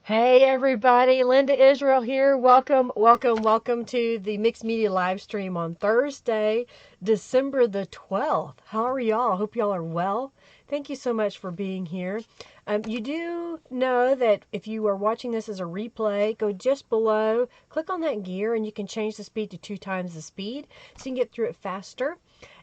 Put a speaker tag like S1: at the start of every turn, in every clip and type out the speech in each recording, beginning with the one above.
S1: Hey everybody, Linda Israel here. Welcome, welcome, welcome to the Mixed Media live stream on Thursday, December the 12th. How are y'all? Hope y'all are well. Thank you so much for being here. You do know that if you are watching this as a replay, go just below, click on that gear, and you can change the speed to 2 times the speed so you can get through it faster.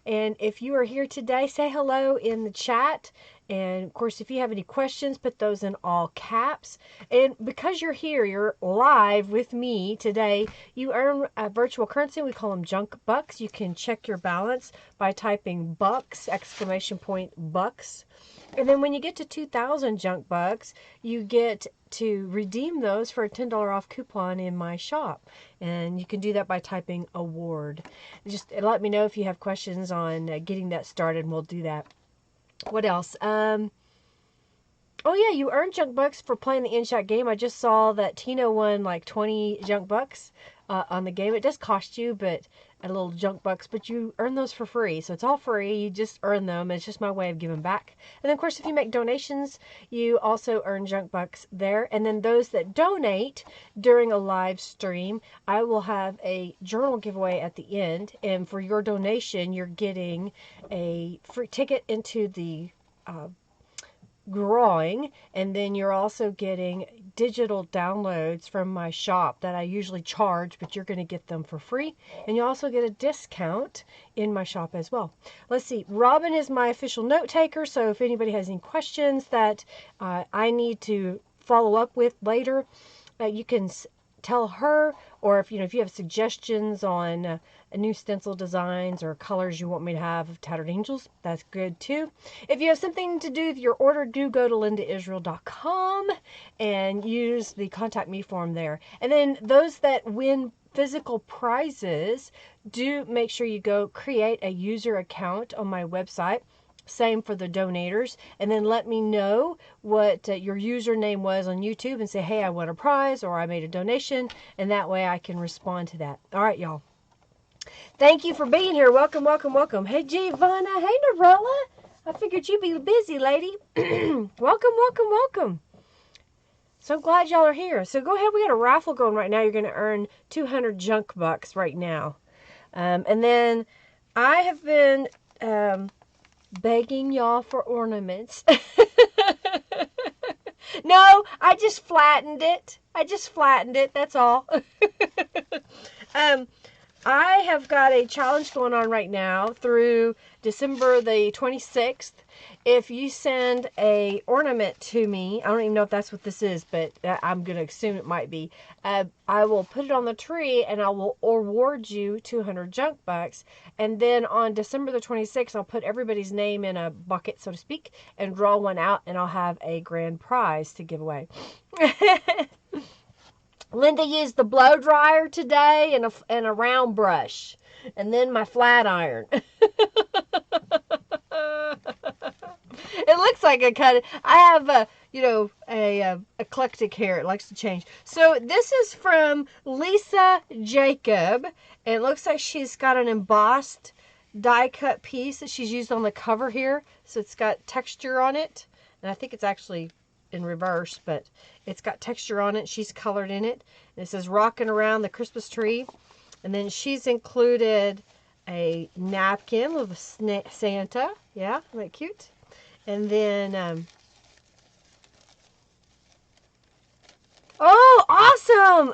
S1: And if you are here today, say hello in the chat. And of course, if you have any questions, put those in all caps. And because you're here, you're live with me today, you earn a virtual currency. We call them junk bucks. You can check your balance by typing bucks, exclamation point bucks. And then when you get to 2,000 junk bucks, you get to redeem those for a $10 off coupon in my shop. And you can do that by typing award. Just let me know if you have questions on getting that started, and we'll do that. What else? Oh yeah, you earn junk bucks for playing the InShot game. I just saw that Tino won like 20 junk bucks on the game. It does cost you, but a little junk bucks, but you earn those for free. So it's all free. You just earn them. It's just my way of giving back. And then of course, if you make donations, you also earn junk bucks there. And then those that donate during a live stream, I will have a journal giveaway at the end. And for your donation, you're getting a free ticket into the drawing, and then you're also getting digital downloads from my shop that I usually charge, but you're going to get them for free, and you also get a discount in my shop as well. Let's see, Robin is my official note taker, so if anybody has any questions that I need to follow up with later, you can tell her, or if you have suggestions on new stencil designs or colors you want me to have of Tattered Angels, that's good too. If you have something to do with your order, do go to lindaisrael.com and use the contact me form there. And then those that win physical prizes, do make sure you go create a user account on my website. Same for the donators, and then let me know what your username was on YouTube and say, hey, I won a prize or I made a donation, and that way I can respond to that. All right, y'all. Thank you for being here. Welcome, welcome, welcome. Hey, Giovanna. Hey, Narella. I figured you'd be busy, lady. Welcome, welcome, welcome. So glad y'all are here. So go ahead. We got a raffle going right now. You're going to earn 200 junk bucks right now. And then I have been begging y'all for ornaments. No, I just flattened it. That's all. I have got a challenge going on right now through December the 26th. If you send a ornament to me, I don't even know if that's what this is, but I'm going to assume it might be. I will put it on the tree and I will award you 200 junk bucks. And then on December the 26th, I'll put everybody's name in a bucket, so to speak, and draw one out, and I'll have a grand prize to give away. Linda used the blow dryer today and a round brush, and then my flat iron. It looks like I have a eclectic hair. It likes to change. So this is from Lisa Jacob. It looks like she's got an embossed die cut piece that she's used on the cover here. So it's got texture on it, and I think it's actually in reverse, but it's got texture on it. She's colored in it. And it says rocking around the Christmas tree. And then she's included a napkin with a Santa. Yeah, isn't that cute? And then, oh, awesome!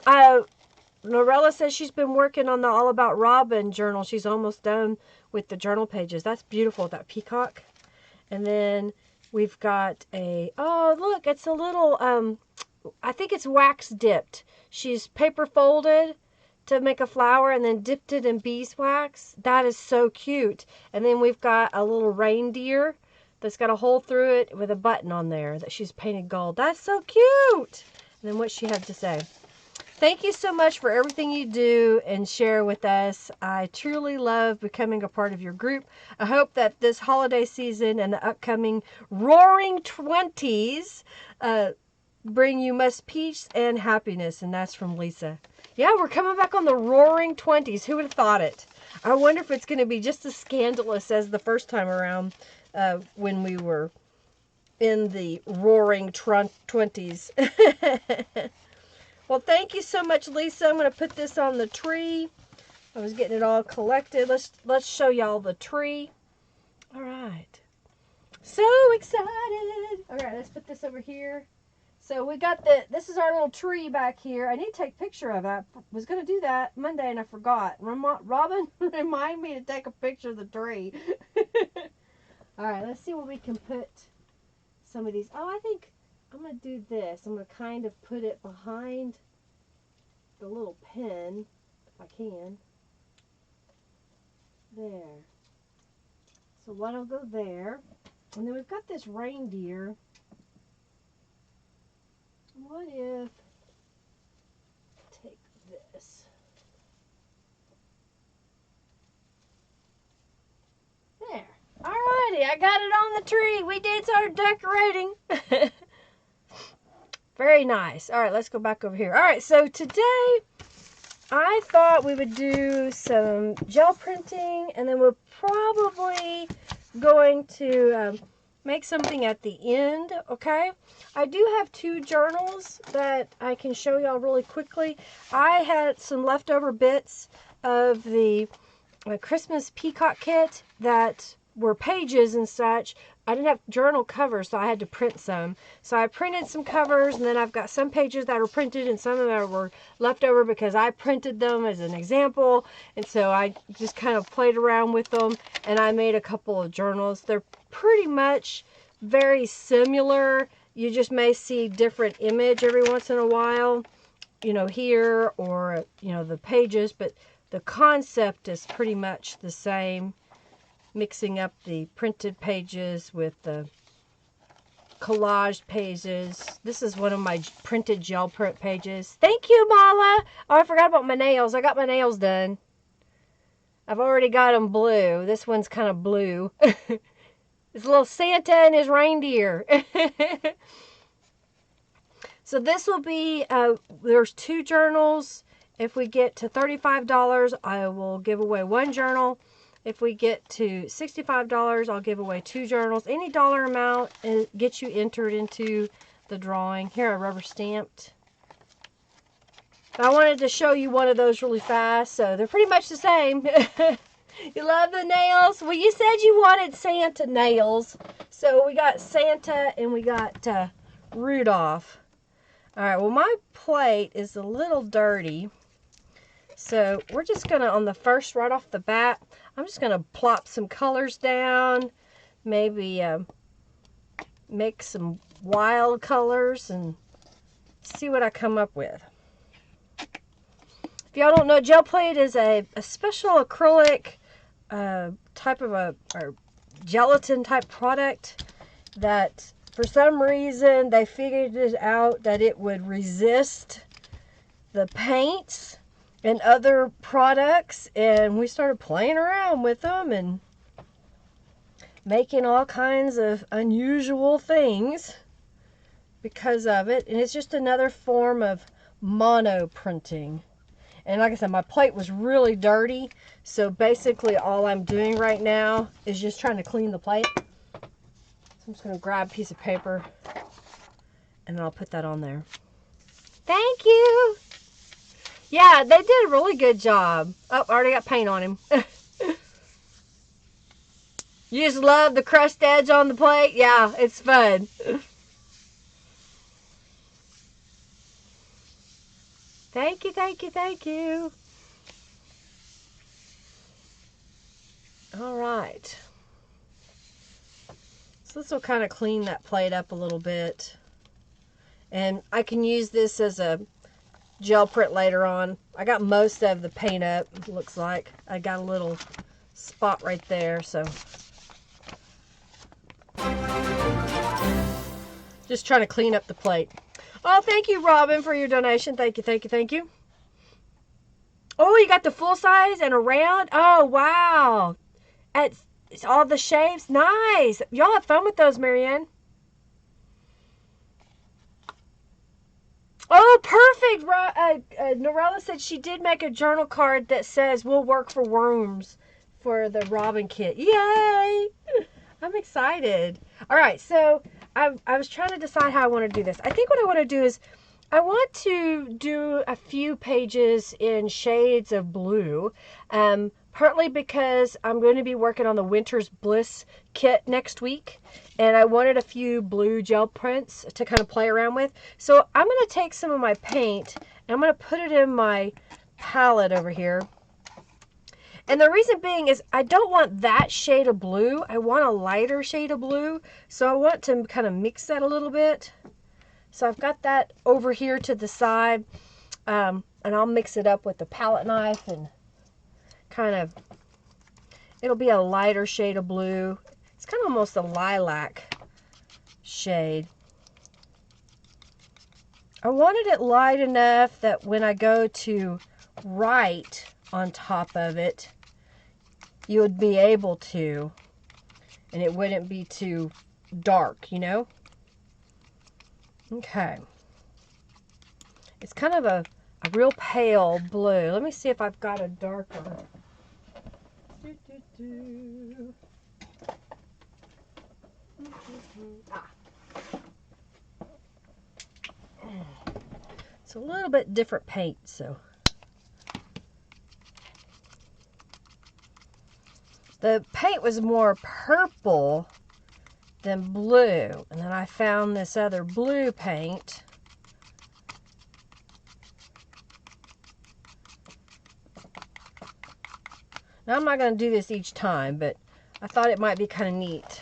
S1: Norella says she's been working on the All About Robin journal. She's almost done with the journal pages. That's beautiful, that peacock. And then we've got oh, look, it's a little, I think it's wax dipped. She's paper folded to make a flower and then dipped it in beeswax. That is so cute. And then we've got a little reindeer that's got a hole through it with a button on there that she's painted gold. That's so cute. And then what she had to say. Thank you so much for everything you do and share with us. I truly love becoming a part of your group. I hope that this holiday season and the upcoming Roaring 20s bring you much peace and happiness. And that's from Lisa. Yeah, we're coming back on the Roaring 20s. Who would have thought it? I wonder if it's going to be just as scandalous as the first time around when we were in the Roaring 20s. Well, thank you so much, Lisa. I'm going to put this on the tree. I was getting it all collected. Let's show y'all the tree. All right. So excited. All right, let's put this over here. So we got this is our little tree back here. I need to take a picture of it. I was going to do that Monday and I forgot. Robin, remind me to take a picture of the tree. All right, let's see what we can put some of these. Oh, I think I'm going to do this. I'm going to kind of put it behind the little pin, if I can. There. So one will go there. And then we've got this reindeer. What if, take this. There. Alrighty, I got it on the tree. We did start decorating. Very nice. All right, let's go back over here. All right, so today I thought we would do some gel printing, and then we're probably going to make something at the end, okay? I do have 2 journals that I can show y'all really quickly. I had some leftover bits of the Christmas peacock kit that were pages and such. I didn't have journal covers, so I had to print some. So I printed some covers, and then I've got some pages that were printed and some that were left over because I printed them as an example. And so I just kind of played around with them, and I made a couple of journals. They're pretty much very similar. You just may see different image every once in a while. you know, here or, you know, the pages, but the concept is pretty much the same. Mixing up the printed pages with the collage pages. This is one of my printed gel print pages. Thank you, Mala. Oh, I forgot about my nails. I got my nails done. I've already got them blue. This one's kind of blue. It's a little Santa and his reindeer. So this will be, there's 2 journals. If we get to $35, I will give away 1 journal. If we get to $65, I'll give away 2 journals. Any dollar amount gets you entered into the drawing. Here, I rubber stamped. I wanted to show you one of those really fast, so they're pretty much the same. You love the nails? Well, you said you wanted Santa nails. So we got Santa and we got Rudolph. All right, well, my plate is a little dirty. So we're just going to, on the first, right off the bat, I'm just going to plop some colors down, maybe make some wild colors and see what I come up with. If y'all don't know, gel plate is a special acrylic type of or gelatin type product that for some reason they figured it out that it would resist the paints and other products, and we started playing around with them and making all kinds of unusual things because of it. And it's just another form of mono printing. And like I said, my plate was really dirty, so basically all I'm doing right now is just trying to clean the plate. So I'm just going to grab a piece of paper and then I'll put that on there. Thank you! Yeah, they did a really good job. Oh, I already got paint on him. You just love the crust edge on the plate? Yeah, it's fun. Thank you, thank you, thank you. All right. So this will kind of clean that plate up a little bit. And I can use this as a gel print later on. I got most of the paint up, looks like. I got a little spot right there, so. Just trying to clean up the plate. Oh, thank you, Robin, for your donation. Thank you, thank you, thank you. Oh, you got the full size and a round? Oh, wow. It's all the shapes. Nice. Y'all have fun with those, Marianne. Oh, perfect. Norella said she did make a journal card that says, "We'll work for worms," for the Robin kit. Yay! I'm excited. All right, so I was trying to decide how I want to do this. I think what I want to do is I want to do a few pages in shades of blue, partly because I'm going to be working on the Winter's Bliss kit next week, and I wanted a few blue gel prints to kind of play around with. So I'm going to take some of my paint, and I'm going to put it in my palette over here. And the reason being is I don't want that shade of blue. I want a lighter shade of blue. So I want to kind of mix that a little bit. So I've got that over here to the side. And I'll mix it up with the palette knife and kind of, it'll be a lighter shade of blue. It's kind of almost a lilac shade. I wanted it light enough that when I go to write on top of it, you would be able to, and it wouldn't be too dark, you know? Okay. It's kind of a real pale blue. Let me see if I've got a darker. It's a little bit different paint, so. The paint was more purple than blue. And then I found this other blue paint. Now I'm not going to do this each time, but I thought it might be kind of neat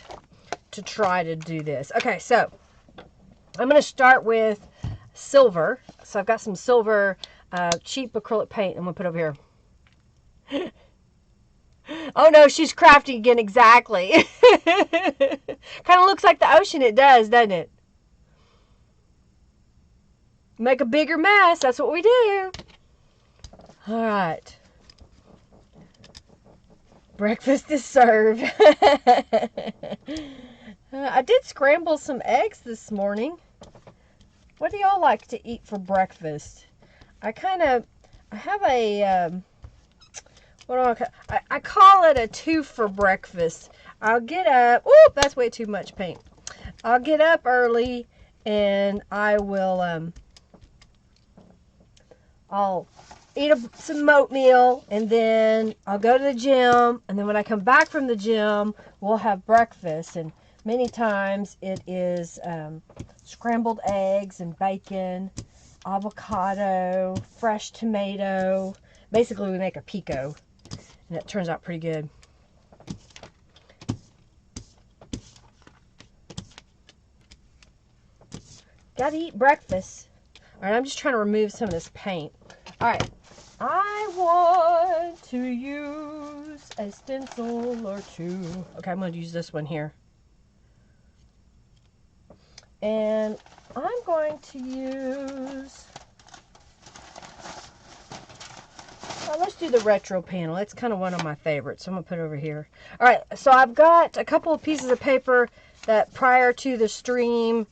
S1: to try to do this. Okay, so I'm going to start with silver. So I've got some silver cheap acrylic paint I'm going to put over here. Oh no, she's crafty again, exactly. Kind of looks like the ocean, it does, doesn't it? Make a bigger mess, that's what we do. All right. Breakfast is served. I did scramble some eggs this morning. What do y'all like to eat for breakfast? I have a, I call it a 2 for breakfast. I'll get up, oop, that's way too much paint. I'll get up early and I will, I'll eat some oatmeal and then I'll go to the gym, and then when I come back from the gym, we'll have breakfast, and many times it is scrambled eggs and bacon, avocado, fresh tomato. Basically, we make a pico, and it turns out pretty good. Gotta eat breakfast. All right, I'm just trying to remove some of this paint. All right, I want to use a stencil or two. Okay, I'm going to use this one here. And I'm going to use, well, let's do the retro panel. It's kind of one of my favorites, so I'm going to put it over here. All right, so I've got a couple of pieces of paper that prior to the stream,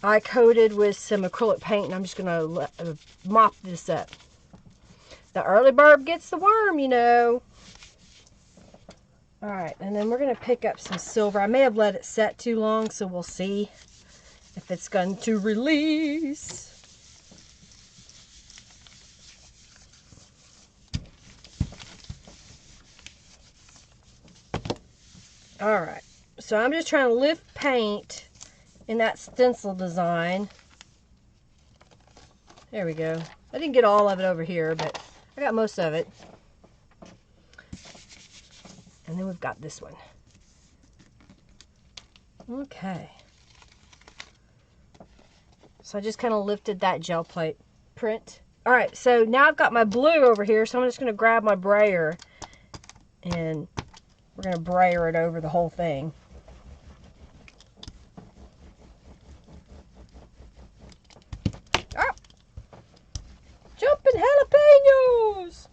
S1: I coated with some acrylic paint, and I'm just going to mop this up. The early bird gets the worm, you know. All right, and then we're going to pick up some silver. I may have let it set too long, so we'll see if it's going to release. All right, so I'm just trying to lift paint in that stencil design. There we go. I didn't get all of it over here, but I got most of it. And then we've got this one. Okay. So I just kind of lifted that gel plate print. All right, so now I've got my blue over here, so I'm just going to grab my brayer and we're going to brayer it over the whole thing. Ah! Jumping jalapenos!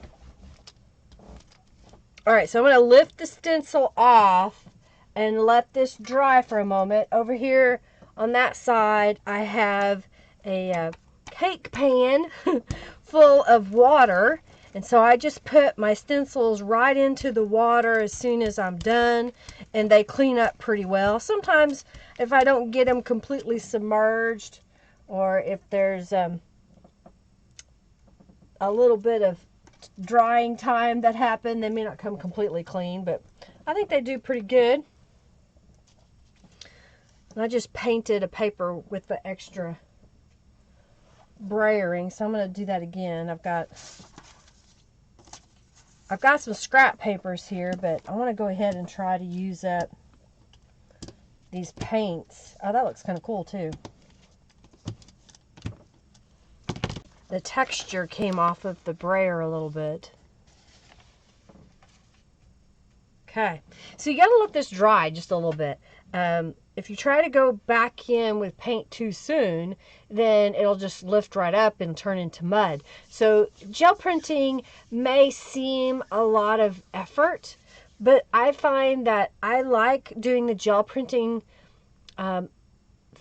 S1: All right, so I'm going to lift the stencil off and let this dry for a moment. Over here on that side, I have a cake pan full of water. And so I just put my stencils right into the water as soon as I'm done, and they clean up pretty well. Sometimes if I don't get them completely submerged, or if there's a little bit of drying time that happened, they may not come completely clean, but I think they do pretty good. And I just painted a paper with the extra brayering, so I'm going to do that again. I've got some scrap papers here, but I want to go ahead and try to use up these paints. Oh, that looks kind of cool too. The texture came off of the brayer a little bit. Okay, so you got to let this dry just a little bit. If you try to go back in with paint too soon, then it'll just lift right up and turn into mud. So gel printing may seem a lot of effort, but I find that I like doing the gel printing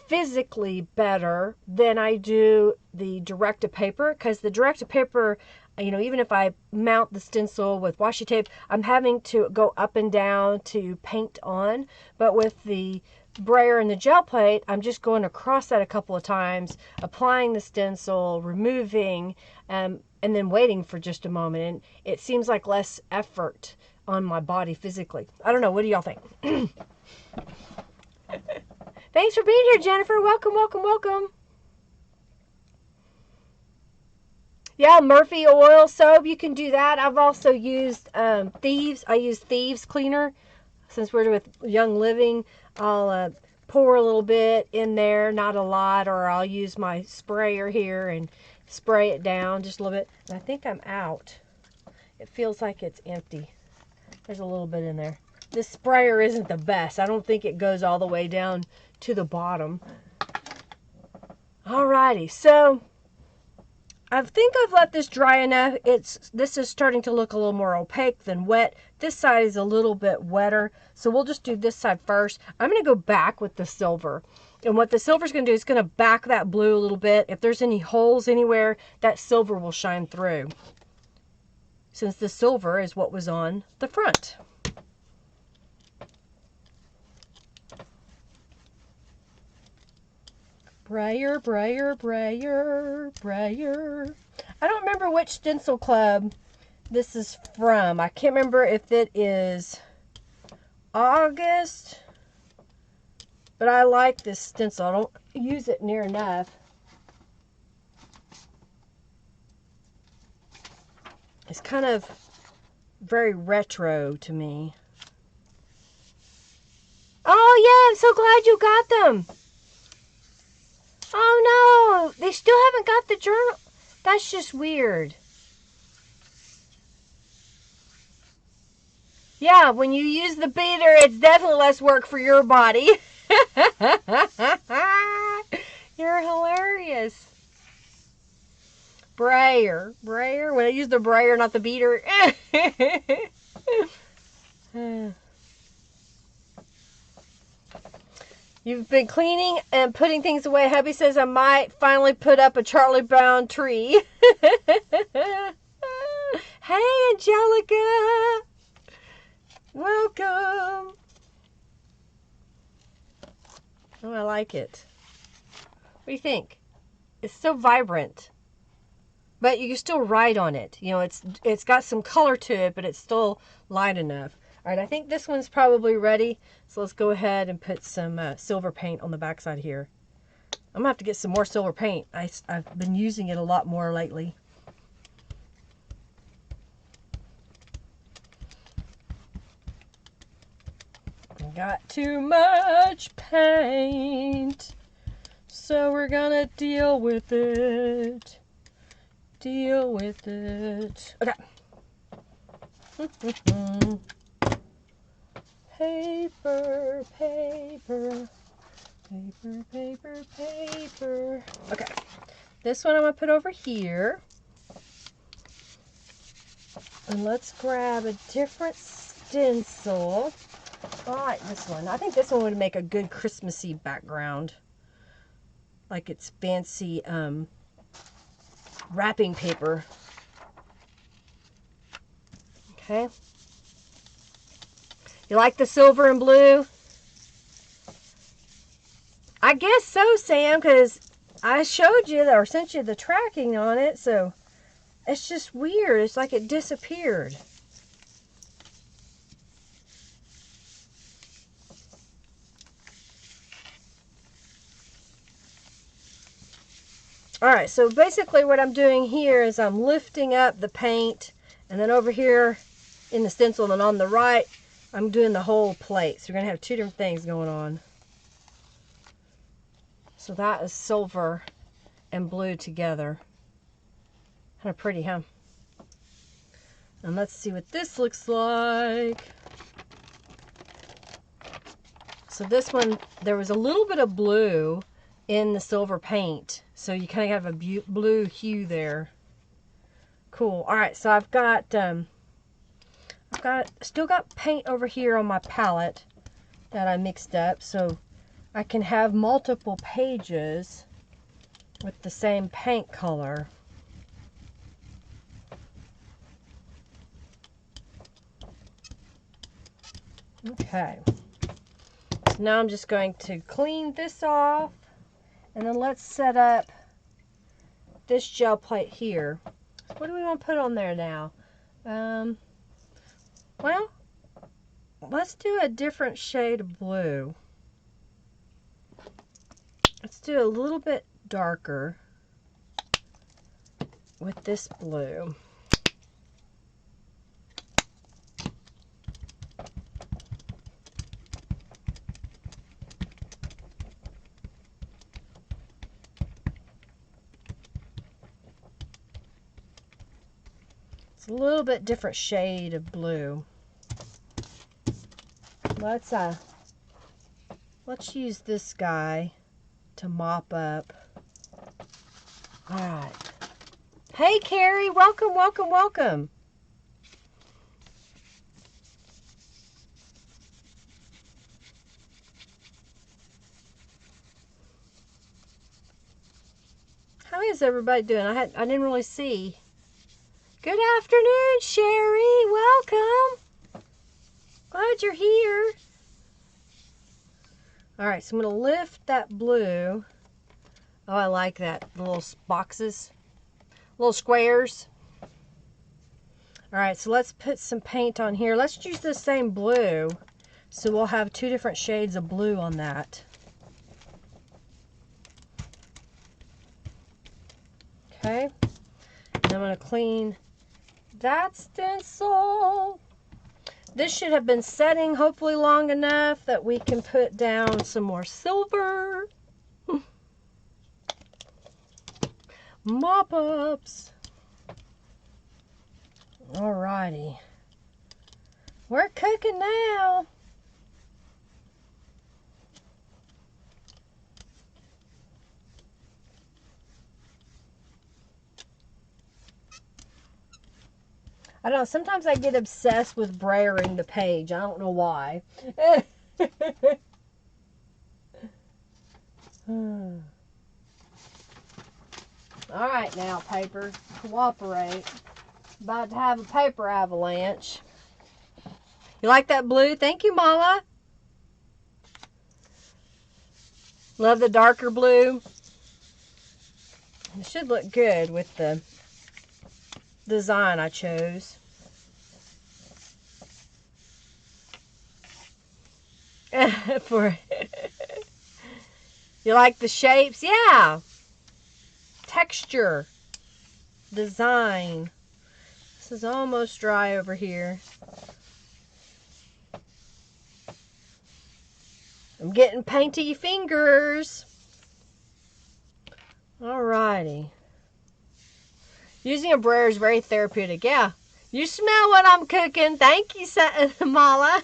S1: physically better than I do the direct to paper, because the direct to paper, you know, even if I mount the stencil with washi tape, I'm having to go up and down to paint on. But with the brayer and the gel plate, I'm just going across that a couple of times, applying the stencil, removing, and then waiting for just a moment. And it seems like less effort on my body physically. I don't know. What do y'all think? Thanks for being here, Jennifer. Welcome, welcome, welcome. Yeah, Murphy oil soap, you can do that. I've also used Thieves. I use Thieves cleaner. Since we're with Young Living, I'll pour a little bit in there, not a lot, or I'll use my sprayer here and spray it down just a little bit. And I think I'm out. It feels like it's empty. There's a little bit in there. This sprayer isn't the best. I don't think it goes all the way down to the bottom. Alrighty, so I think I've let this dry enough. This is starting to look a little more opaque than wet. This side is a little bit wetter, so we'll just do this side first. I'm going to go back with the silver. And what the silver is going to do is going to back that blue a little bit. If there's any holes anywhere, that silver will shine through, since the silver is what was on the front. Brayer, brayer, brayer, brayer. I don't remember which stencil club this is from. I can't remember if it is August, but I like this stencil. I don't use it near enough. It's kind of very retro to me. Oh yeah, I'm so glad you got them. Oh no, they still haven't got the journal. That's just weird. Yeah, when you use the beater, it's definitely less work for your body. You're hilarious. Brayer. Brayer. When I use the brayer, not the beater. You've been cleaning and putting things away. Hubby says I might finally put up a Charlie Brown tree. Hey, Angelica. Welcome. Oh, I like it. What do you think? It's so vibrant. But you can still write on it. You know, it's got some color to it, but it's still light enough. All right, I think this one's probably ready. So let's go ahead and put some silver paint on the backside here. I'm going to have to get some more silver paint. I've been using it a lot more lately. Got too much paint, so we're going to deal with it. Deal with it. Okay. Paper, paper, paper, paper, paper. Okay. This one I'm going to put over here. And let's grab a different stencil. I like this one. I think this one would make a good Christmassy background. Like it's fancy wrapping paper. Okay. You like the silver and blue? I guess so, Sam, because I showed you or sent you the tracking on it, so it's just weird. It's like it disappeared. Alright, so basically what I'm doing here is I'm lifting up the paint, and then over here in the stencil and on the right, I'm doing the whole plate. So you're going to have two different things going on. So that is silver and blue together. Kind of pretty, huh? And let's see what this looks like. So this one, there was a little bit of blue in the silver paint. So you kind of have a blue hue there. Cool. All right, so I've still got paint over here on my palette that I mixed up, so I can have multiple pages with the same paint color. Okay. Now I'm just going to clean this off, and then let's set up this gel plate here. What do we want to put on there now? Well, let's do a different shade of blue. Let's do a little bit darker with this blue. It's a little bit different shade of blue. Let's use this guy to mop up. All right. Hey, Carrie, welcome, welcome, welcome. How is everybody doing? I didn't really see. Good afternoon, Sherry. Welcome. Glad you're here. All right, so I'm going to lift that blue. Oh, I like that. The little boxes, little squares. All right, so let's put some paint on here. Let's use the same blue. So we'll have two different shades of blue on that. Okay, and I'm going to clean that stencil. This should have been setting hopefully long enough that we can put down some more silver. Mop-ups. Alrighty. We're cooking now. I don't know, sometimes I get obsessed with brayering the page. I don't know why. Alright now, paper. Cooperate. About to have a paper avalanche. You like that blue? Thank you, Mama. Love the darker blue. It should look good with the design I chose. You like the shapes? Yeah. Texture. Design. This is almost dry over here. I'm getting painty fingers. Alrighty. Using a brayer is very therapeutic. Yeah. You smell what I'm cooking. Thank you, Mala.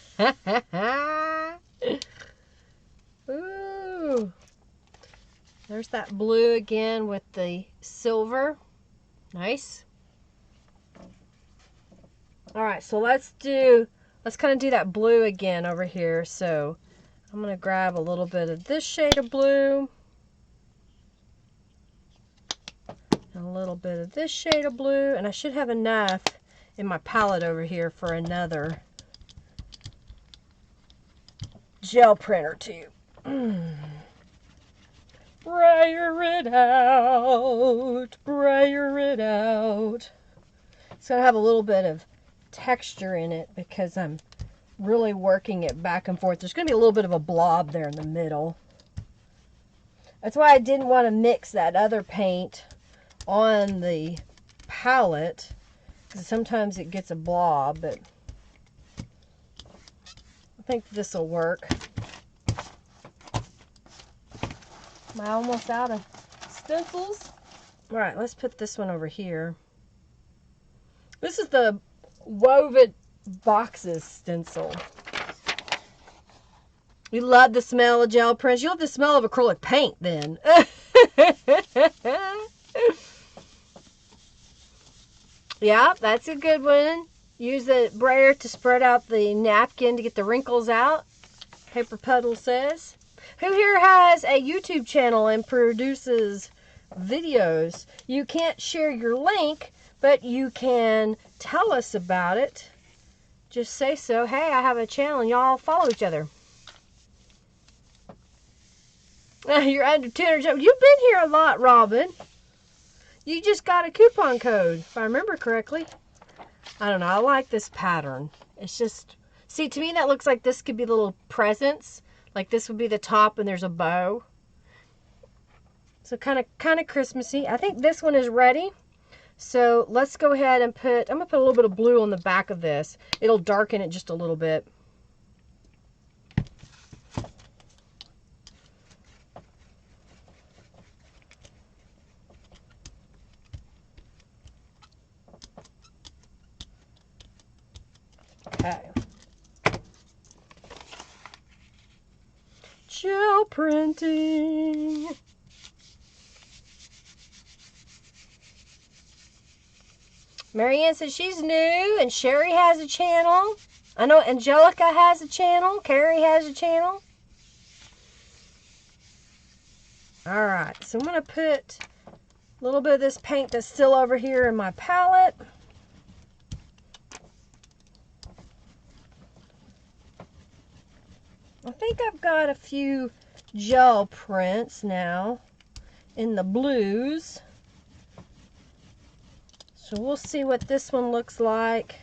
S1: Ooh. There's that blue again with the silver. Nice. Alright, so let's kind of do that blue again over here. So I'm going to grab a little bit of this shade of blue. And a little bit of this shade of blue. And I should have enough in my palette over here for another gel print or two. Brayer it out. Brayer it out. It's going to have a little bit of texture in it because I'm really working it back and forth. There's going to be a little bit of a blob there in the middle. That's why I didn't want to mix that other paint on the palette, because sometimes it gets a blob, but I think this will work. Am I almost out of stencils? All right, let's put this one over here. This is the Woven Boxes stencil. You love the smell of gel prints. You love the smell of acrylic paint then. Yeah, that's a good one. Use the brayer to spread out the napkin to get the wrinkles out. Paper Puddle says. Who here has a YouTube channel and produces videos? You can't share your link, but you can tell us about it. Just say so. Hey, I have a channel and y'all follow each other. You're under 200. You've been here a lot, Robin. You just got a coupon code, if I remember correctly. I don't know. I like this pattern. It's just, see, to me that looks like this could be little presents. Like this would be the top and there's a bow. So kind of Christmassy. I think this one is ready. So let's go ahead and I'm going to put a little bit of blue on the back of this. It'll darken it just a little bit. Okay. Gel printing. Marianne says she's new, and Sherry has a channel. I know Angelica has a channel. Carrie has a channel. Alright, so I'm going to put a little bit of this paint that's still over here in my palette. I think I've got a few gel prints now in the blues. So we'll see what this one looks like.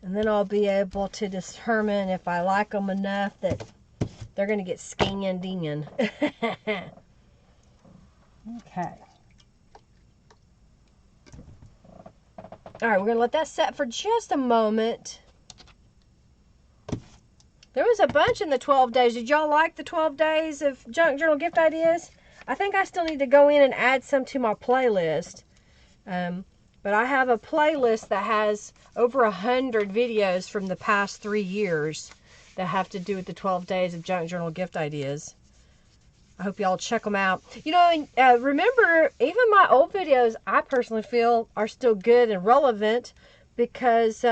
S1: And then I'll be able to determine if I like them enough that they're going to get scanned in. Okay. Alright, we're going to let that set for just a moment. There was a bunch in the 12 days. Did y'all like the 12 days of junk journal gift ideas? I think I still need to go in and add some to my playlist. But I have a playlist that has over 100 videos from the past 3 years that have to do with the 12 days of junk journal gift ideas. I hope y'all check them out. You know, remember, even my old videos, I personally feel are still good and relevant because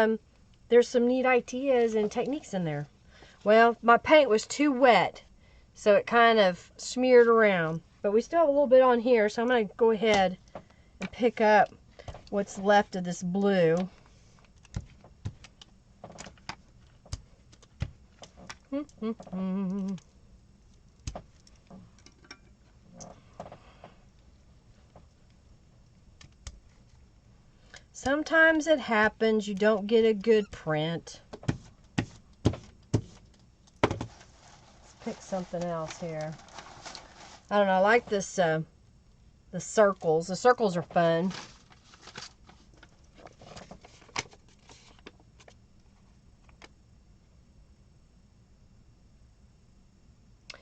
S1: there's some neat ideas and techniques in there. Well, my paint was too wet, so it kind of smeared around. But we still have a little bit on here, so I'm going to go ahead and pick up what's left of this blue. Sometimes it happens, you don't get a good print. Let's pick something else here. I don't know, I like this, the circles. The circles are fun.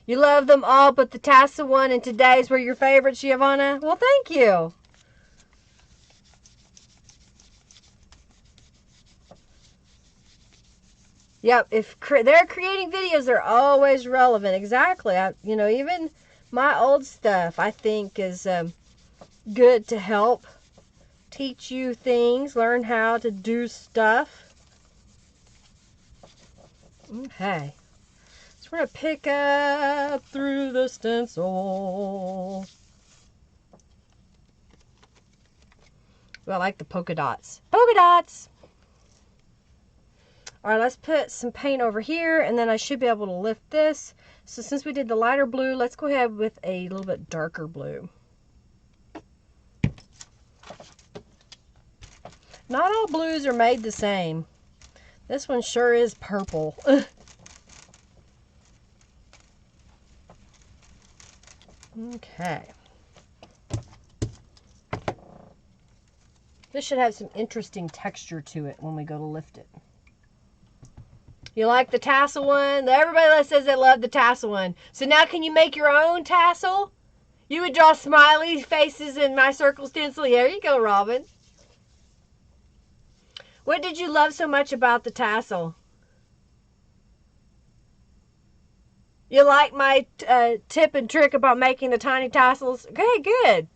S1: You love them all, but the tassel one and today's were your favorites, Giovanna? Well, thank you. Yep, if they're creating videos, they're always relevant. Exactly. You know, even my old stuff, I think, is good to help teach you things, learn how to do stuff. Okay. So we're going to pick up through the stencil. Well, I like the polka dots. Polka dots! Alright, let's put some paint over here, and then I should be able to lift this. So since we did the lighter blue, let's go ahead with a little bit darker blue. Not all blues are made the same. This one sure is purple. Okay. This should have some interesting texture to it when we go to lift it. You like the tassel one? Everybody says they love the tassel one. So now can you make your own tassel? You would draw smiley faces in my circle stencil. There you go, Robin. What did you love so much about the tassel? You like my tip and trick about making the tiny tassels? Okay, good.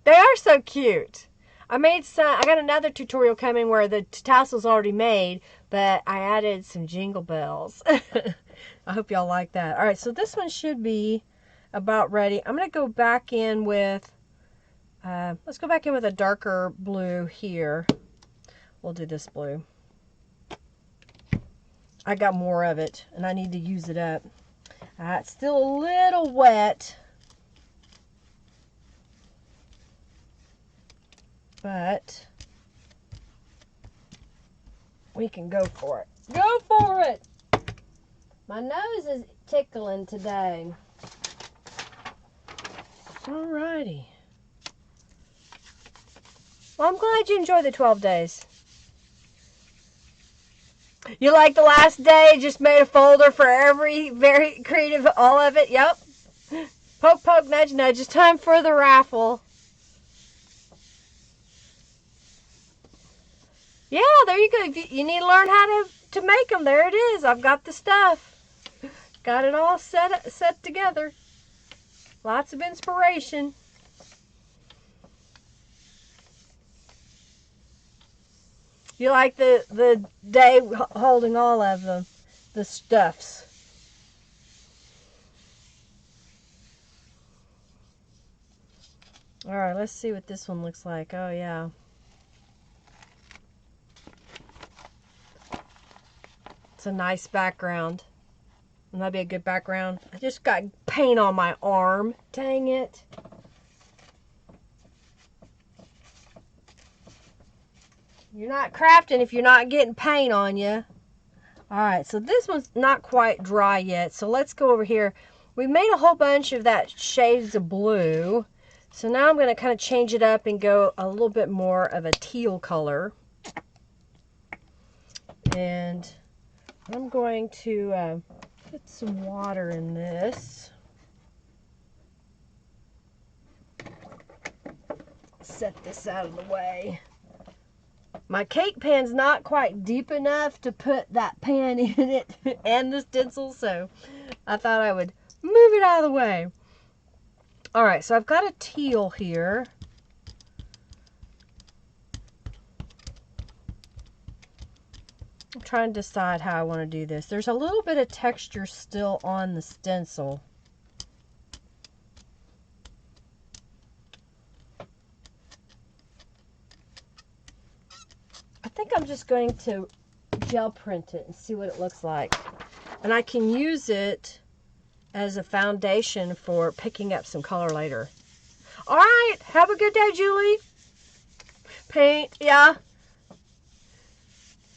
S1: They are so cute. I got another tutorial coming where the tassel's already made, but I added some jingle bells. I hope y'all like that. All right, so this one should be about ready. I'm going to go back in with, let's go back in with a darker blue here. We'll do this blue. I got more of it, and I need to use it up. It's still a little wet, but we can go for it. Go for it! My nose is tickling today. Alrighty. Well, I'm glad you enjoyed the 12 days. You like the last day? Just made a folder for every very creative, all of it. Yep. Poke, poke, nudge, nudge. It's time for the raffle. Yeah, there you go. If you need to learn how to make them, there it is. I've got the stuff. Got it all set together. Lots of inspiration. You like the day holding all of them, the stuffs. All right, let's see what this one looks like. Oh, yeah. It's a nice background. Wouldn't that be a good background? I just got paint on my arm. Dang it. You're not crafting if you're not getting paint on you. All right, so this one's not quite dry yet. So let's go over here. We made a whole bunch of that shades of blue. So now I'm going to kind of change it up and go a little bit more of a teal color. And I'm going to put some water in this. Set this out of the way. My cake pan's not quite deep enough to put that pan in it and the stencil, so I thought I would move it out of the way. All right, so I've got a teal here. I'm trying to decide how I want to do this. There's a little bit of texture still on the stencil. I think I'm just going to gel print it and see what it looks like. And I can use it as a foundation for picking up some color later. All right, have a good day, Julie. Paint, yeah.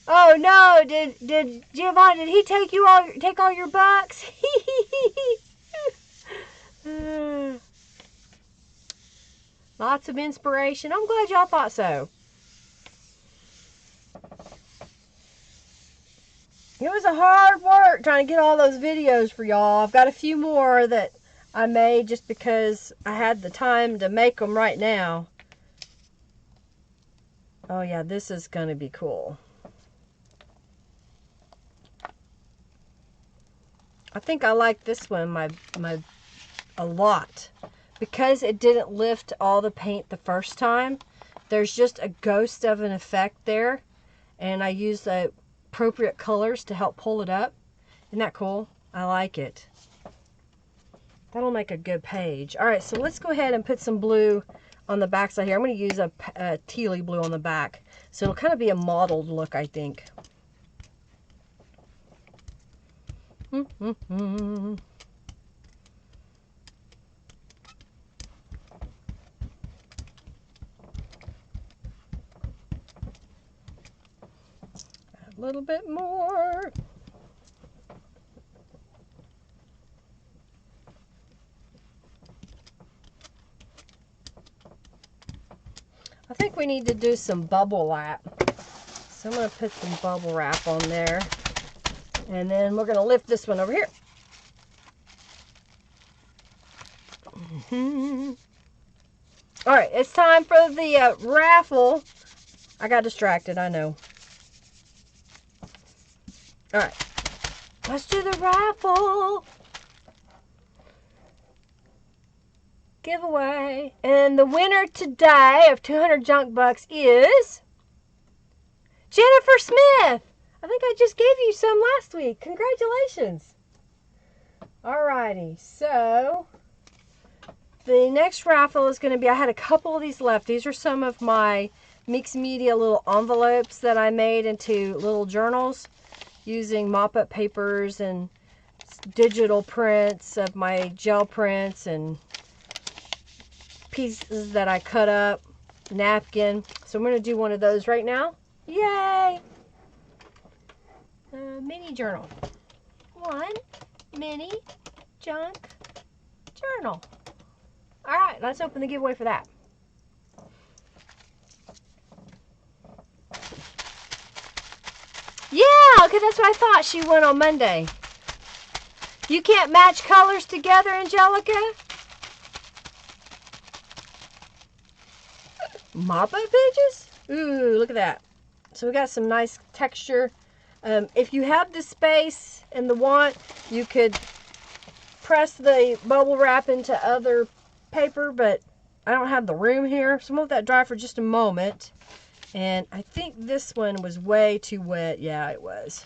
S1: Oh no, did Giovanni, did he take all your bucks? Lots of inspiration. I'm glad y'all thought so. It was a hard work trying to get all those videos for y'all. I've got a few more that I made just because I had the time to make them right now. Oh yeah, this is going to be cool. I think I like this one a lot because it didn't lift all the paint the first time. There's just a ghost of an effect there, and I used the appropriate colors to help pull it up. Isn't that cool? I like it. That'll make a good page. All right, so let's go ahead and put some blue on the back side here. I'm going to use a tealy blue on the back, so it'll kind of be a mottled look, I think. A little bit more. I think we need to do some bubble wrap. So I'm going to put some bubble wrap on there. And then we're going to lift this one over here. All right, it's time for the raffle. I got distracted, I know. All right, let's do the raffle. Giveaway. And the winner today of 200 junk bucks is Jennifer Smith. I think I just gave you some last week. Congratulations. Alrighty, so the next raffle is going to be, I had a couple of these left. These are some of my mixed media little envelopes that I made into little journals using mop-up papers and digital prints of my gel prints and pieces that I cut up, napkin. So I'm going to do one of those right now. Yay! Mini journal. One mini junk journal. All right, let's open the giveaway for that. Yeah, okay, that's what I thought. She won on Monday. You can't match colors together, Angelica? Mop-up pages? Ooh, look at that. So we got some nice texture. If you have the space and the want, you could press the bubble wrap into other paper, but I don't have the room here. So I'm going to let that dry for just a moment. And I think this one was way too wet. Yeah, it was.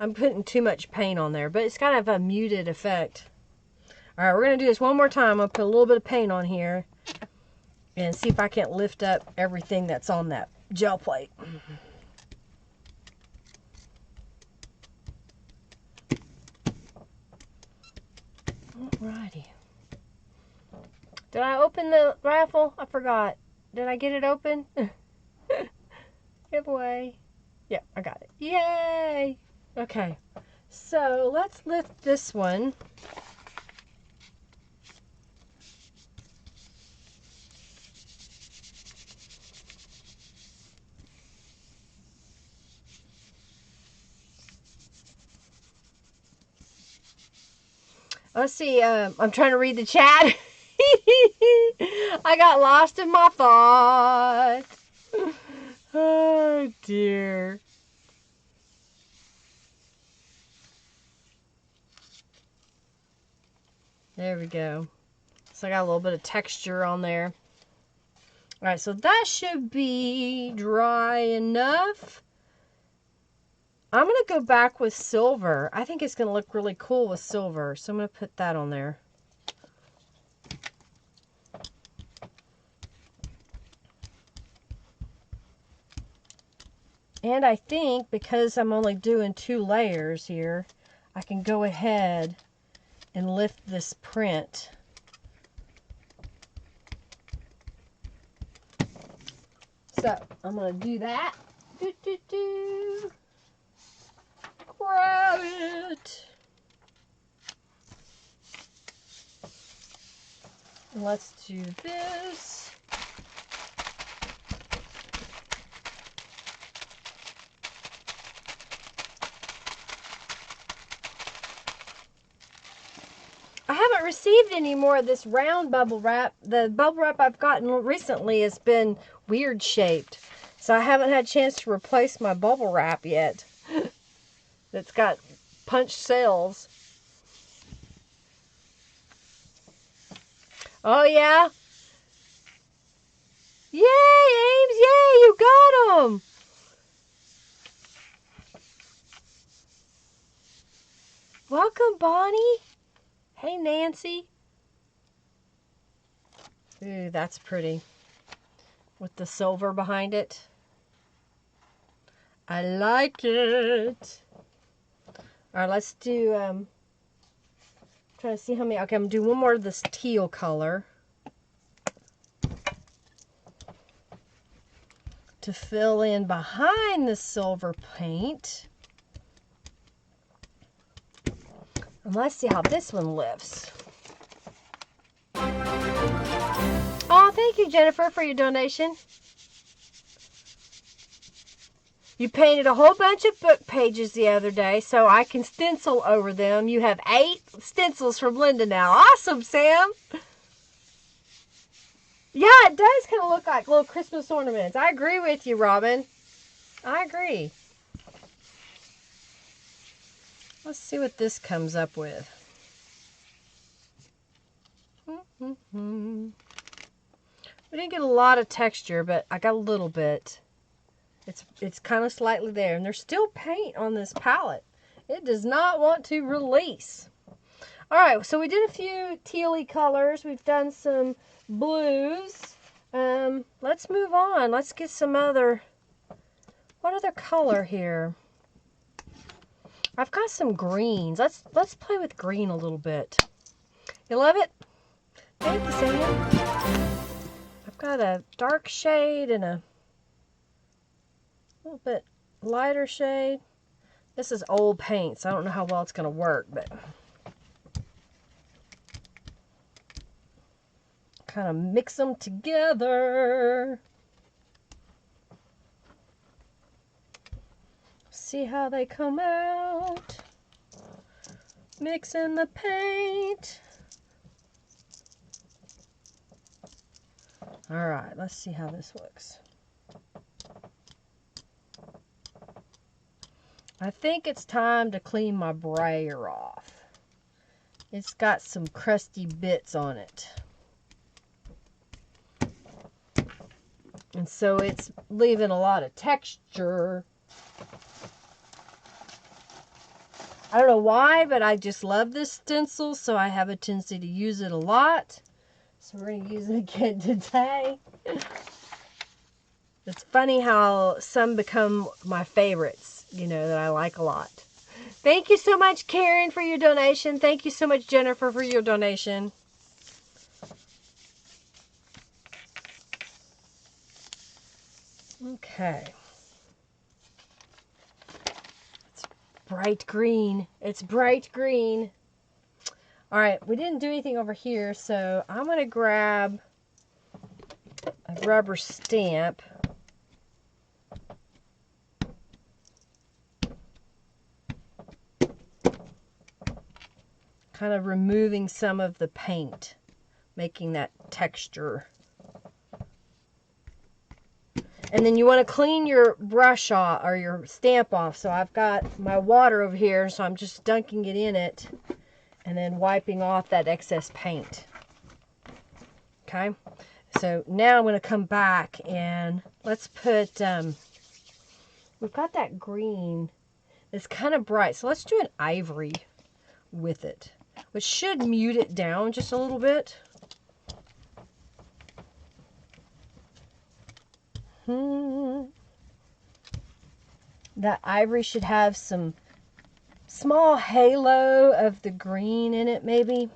S1: I'm putting too much paint on there, but it's kind of a muted effect. All right, we're going to do this one more time. I'm going to put a little bit of paint on here and see if I can't lift up everything that's on that gel plate. Alrighty. Did I open the raffle? I forgot. Did I get it open? Giveaway. Yeah, I got it. Yay! Okay, so let's lift this one. Let's see, I'm trying to read the chat. I got lost in my thoughts. Oh, dear. There we go. So I got a little bit of texture on there. All right, so that should be dry enough. I'm going to go back with silver. I think it's going to look really cool with silver. So I'm going to put that on there. And I think because I'm only doing 2 layers here, I can go ahead and lift this print. So I'm going to do that. Grab it. Let's do this. I haven't received any more of this round bubble wrap. The bubble wrap I've gotten recently has been weird shaped. So I haven't had a chance to replace my bubble wrap yet. That's got punched cells. Oh yeah? Yay, Ames! Yay, you got them! Welcome, Bonnie. Hey, Nancy. Ooh, that's pretty. With the silver behind it. I like it. Alright, let's do, trying to see how many, okay, I'm going to do one more of this teal color. To fill in behind the silver paint. And let's see how this one lifts. Oh, thank you, Jennifer, for your donation. You painted a whole bunch of book pages the other day, so I can stencil over them. You have 8 stencils from Linda now. Awesome, Sam. Yeah, it does kind of look like little Christmas ornaments. I agree with you, Robin. I agree. Let's see what this comes up with. We didn't get a lot of texture, but I got a little bit. It's kind of slightly there, and there's still paint on this palette. It does not want to release. All right, so we did a few tealy colors. We've done some blues. Let's move on. Let's get some other. What other color here? I've got some greens. Let's play with green a little bit. You love it? Thank you, Sam. I've got a dark shade and a little bit lighter shade. This is old paint, so I don't know how well it's going to work, but kind of mix them together. See how they come out. Mixing the paint. All right, let's see how this looks. I think it's time to clean my brayer off. It's got some crusty bits on it. And so it's leaving a lot of texture. I don't know why, but I just love this stencil, so I have a tendency to use it a lot. So we're going to use it again today. It's funny how some become my favorites, you know, that I like a lot. Thank you so much, Karen, for your donation. Thank you so much, Jennifer, for your donation. Okay. It's bright green. It's bright green. All right, we didn't do anything over here, so I'm going to grab a rubber stamp. Kind of removing some of the paint, making that texture. And then you want to clean your brush off, or your stamp off. So I've got my water over here, so I'm just dunking it in it and then wiping off that excess paint. Okay, so now I'm going to come back and let's put, we've got that green. It's kind of bright, so let's do an ivory with it, which should mute it down just a little bit. That ivory should have some small halo of the green in it, maybe,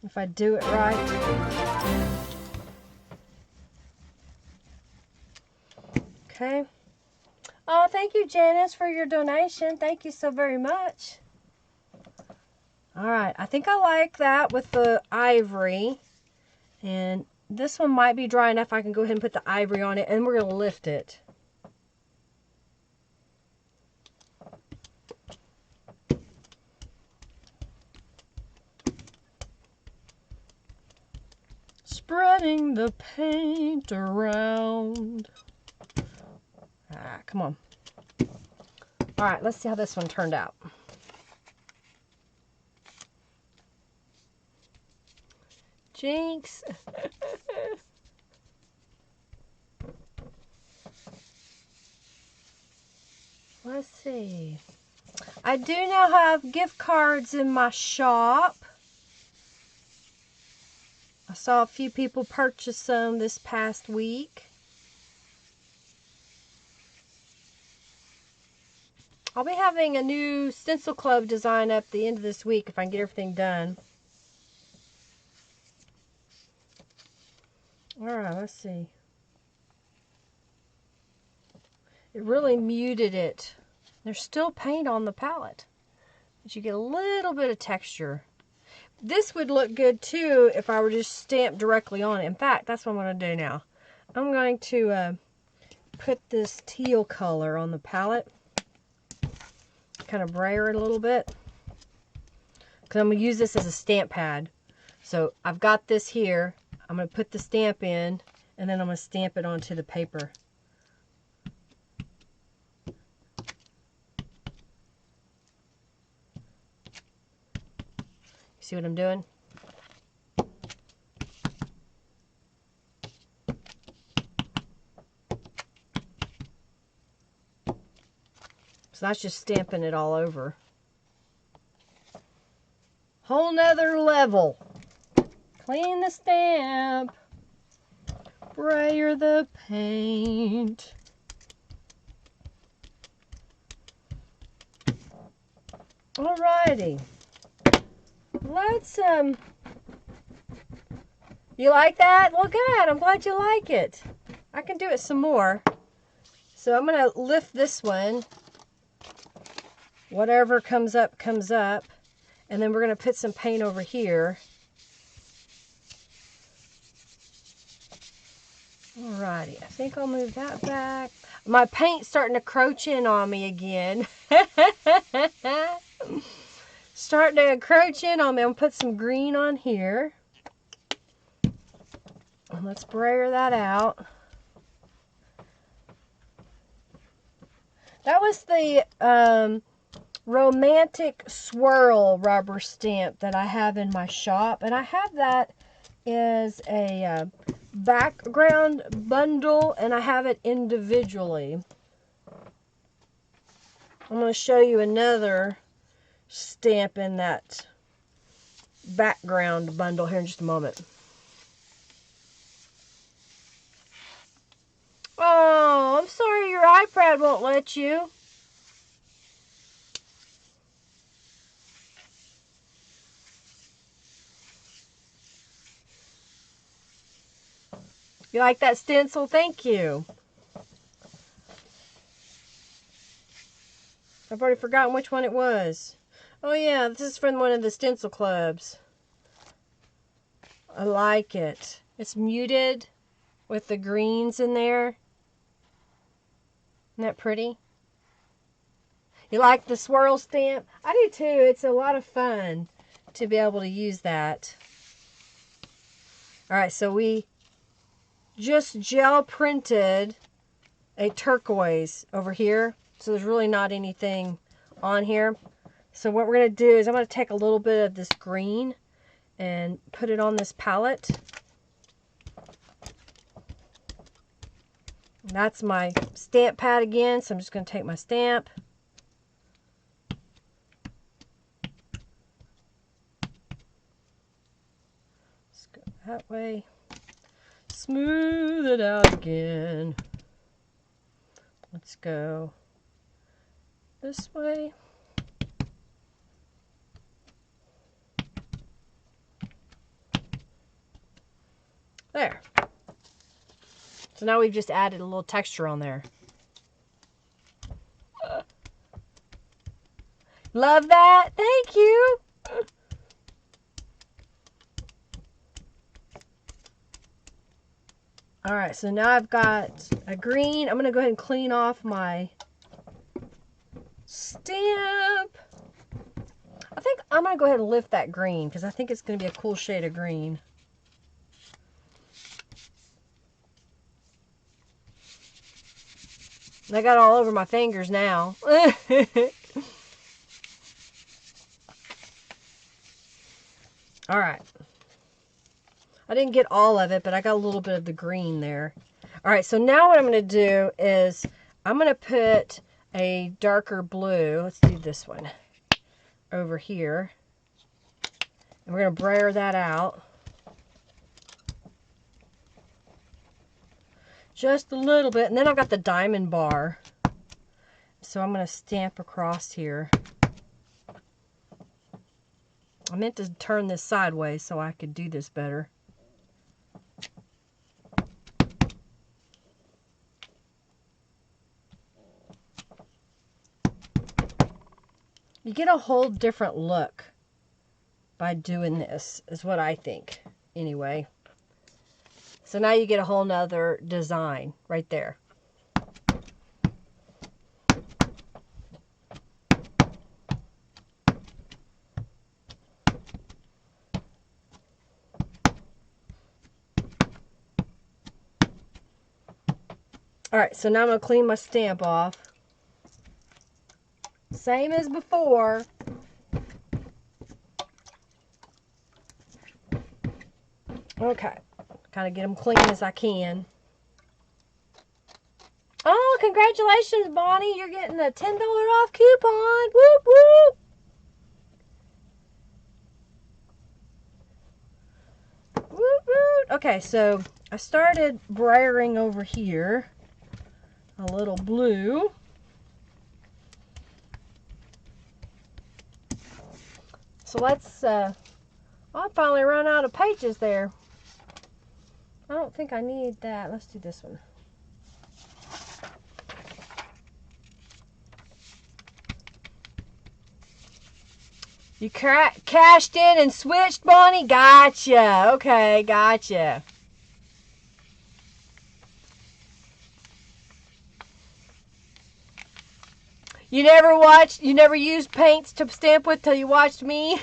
S1: if I do it right. Okay. Oh, thank you, Janice, for your donation. Thank you so very much. All right, I think I like that with the ivory. And this one might be dry enough. I can go ahead and put the ivory on it, and we're going to lift it. Spreading the paint around. Ah, come on. All right, let's see how this one turned out. Jinx. Let's see. I do now have gift cards in my shop. I saw a few people purchase some this past week. I'll be having a new stencil club design up the end of this week if I can get everything done. Alright, let's see. It really muted it. There's still paint on the palette, but you get a little bit of texture. This would look good too if I were just stamped directly on it. In fact, that's what I'm going to do now. I'm going to put this teal color on the palette. Kind of brayer it a little bit. Because I'm going to use this as a stamp pad. So I've got this here. I'm going to put the stamp in, and then I'm going to stamp it onto the paper. See what I'm doing? So that's just stamping it all over. Whole nother level. Clean the stamp. Brayer the paint. Alrighty. Let's, you like that? Well, good. I'm glad you like it. I can do it some more. So I'm going to lift this one. Whatever comes up, comes up. And then we're going to put some paint over here. Alrighty, I think I'll move that back. My paint's starting to crouch in on me again. Starting to encroach in on me. I'm going to put some green on here. And let's brayer that out. That was the Romantic Swirl rubber stamp that I have in my shop. And I have that as a background bundle, and I have it individually. I'm going to show you another stamp in that background bundle here in just a moment. Oh, I'm sorry your iPad won't let you. You like that stencil? Thank you. I've already forgotten which one it was. Oh yeah, this is from one of the stencil clubs. I like it. It's muted with the greens in there. Isn't that pretty? You like the swirl stamp? I do too. It's a lot of fun to be able to use that. Alright, so we just gel printed a turquoise over here. So there's really not anything on here. So what we're going to do is I'm going to take a little bit of this green and put it on this palette. That's my stamp pad again, so I'm just going to take my stamp. Let's go that way. Smooth it out again. Let's go this way. There. So now we've just added a little texture on there. Love that. Thank you. All right, so now I've got a green. I'm going to go ahead and clean off my stamp. I think I'm going to go ahead and lift that green because I think it's going to be a cool shade of green. And I got it all over my fingers now. All right. I didn't get all of it, but I got a little bit of the green there. All right, so now what I'm going to do is I'm going to put a darker blue. Let's do this one over here. And we're going to brayer that out. Just a little bit. And then I've got the diamond bar. So I'm going to stamp across here. I meant to turn this sideways so I could do this better. You get a whole different look by doing this, is what I think, anyway. So now you get a whole nother design right there. Alright, so now I'm going to clean my stamp off. Same as before. Okay. Kind of get them clean as I can. Oh, congratulations, Bonnie. You're getting a $10 off coupon. Whoop, whoop. Whoop, whoop. Okay, so I started brayering over here. A little blue. So let's, I finally run out of pages there. I don't think I need that. Let's do this one. You cashed in and switched, Bonnie? Gotcha. Okay, gotcha. You never used paints to stamp with till you watched me?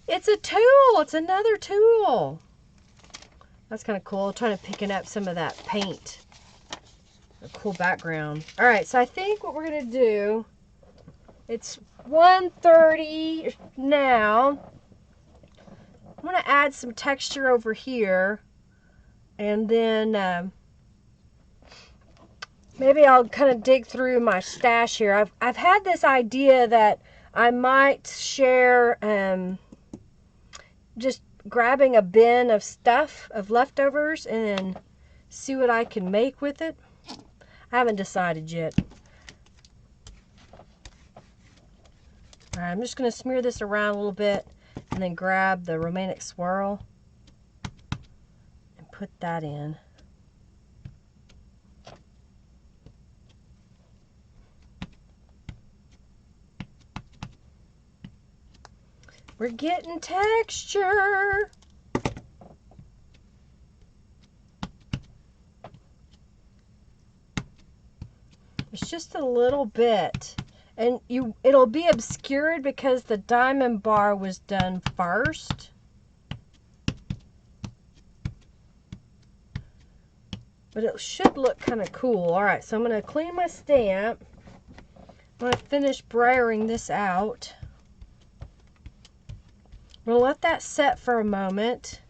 S1: It's a tool. It's another tool. That's kind of cool. I'm trying to pick up some of that paint a cool background. All right, so I think what we're gonna do, it's 1:30 now. I'm gonna add some texture over here, and then maybe I'll kind of dig through my stash here. I've had this idea that I might share just grabbing a bin of stuff, of leftovers, and then see what I can make with it. I haven't decided yet. All right, I'm just going to smear this around a little bit and then grab the romantic swirl and put that in. We're getting texture. It's just a little bit. And it'll be obscured because the diamond bar was done first. But it should look kind of cool. All right, so I'm going to clean my stamp. I'm going to finish brayering this out. We'll let that set for a moment.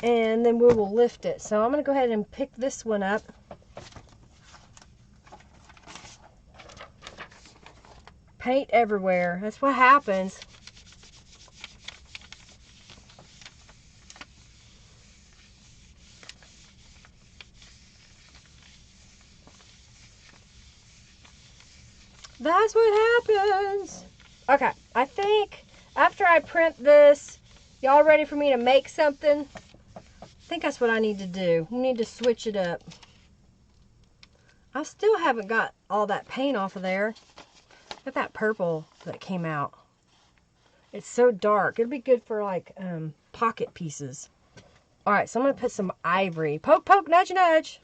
S1: And then we will lift it. So I'm going to go ahead and pick this one up. Paint everywhere. That's what happens. That's what happens. Okay, I think after I print this, y'all ready for me to make something? I think that's what I need to do. We need to switch it up. I still haven't got all that paint off of there. Look at that purple that came out. It's so dark. It'll be good for like pocket pieces. All right, so I'm going to put some ivory. Poke, poke, nudge, nudge.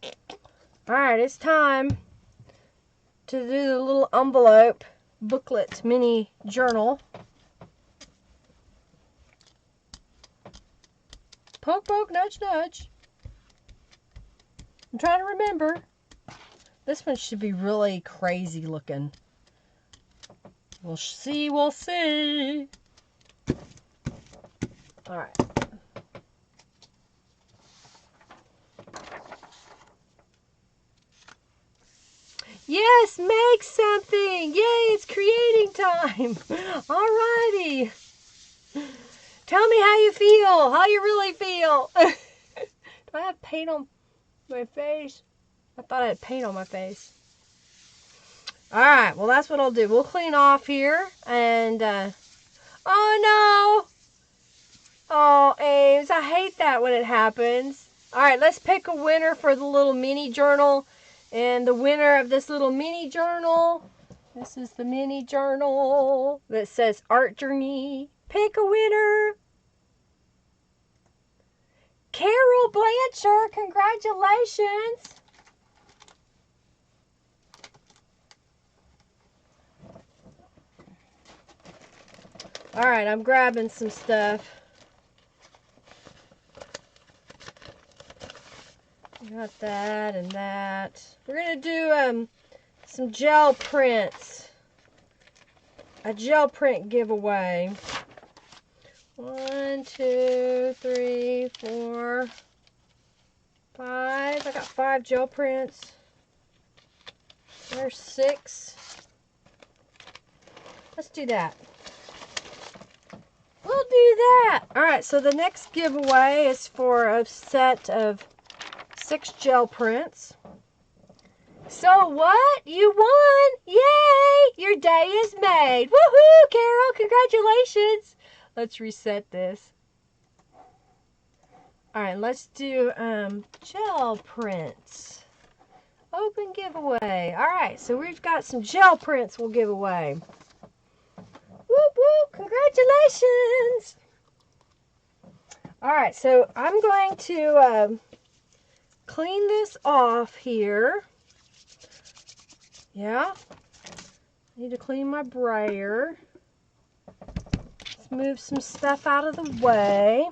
S1: All right, it's time to do the little envelope booklet mini journal. Poke, poke, nudge, nudge. I'm trying to remember. This one should be really crazy looking. We'll see, we'll see. All right. Yes, make something. Yay, it's creating time. All righty. Tell me how you feel, how you really feel. Do I have paint on my face? I thought I had paint on my face. All right, well, that's what I'll do. We'll clean off here and, oh no. Oh, Ames, I hate that when it happens. All right, let's pick a winner for the little mini journal. And the winner of this little mini journal, this is the mini journal that says Art Journey. Pick a winner. Carol Blanchard, congratulations. All right, I'm grabbing some stuff. Got that and that. We're going to do some gel prints. A gel print giveaway. 1, 2, 3, 4, 5. I got 5 gel prints. There's 6. Let's do that. We'll do that. All right, so the next giveaway is for a set of 6 gel prints. So what? You won! Yay! Your day is made. Woohoo, Carol! Congratulations! Let's reset this. All right, let's do gel prints. Open giveaway. All right, so we've got some gel prints we'll give away. Whoop, whoop! Congratulations! All right, so I'm going to clean this off here. Yeah. Need to clean my brayer. Let's move some stuff out of the way.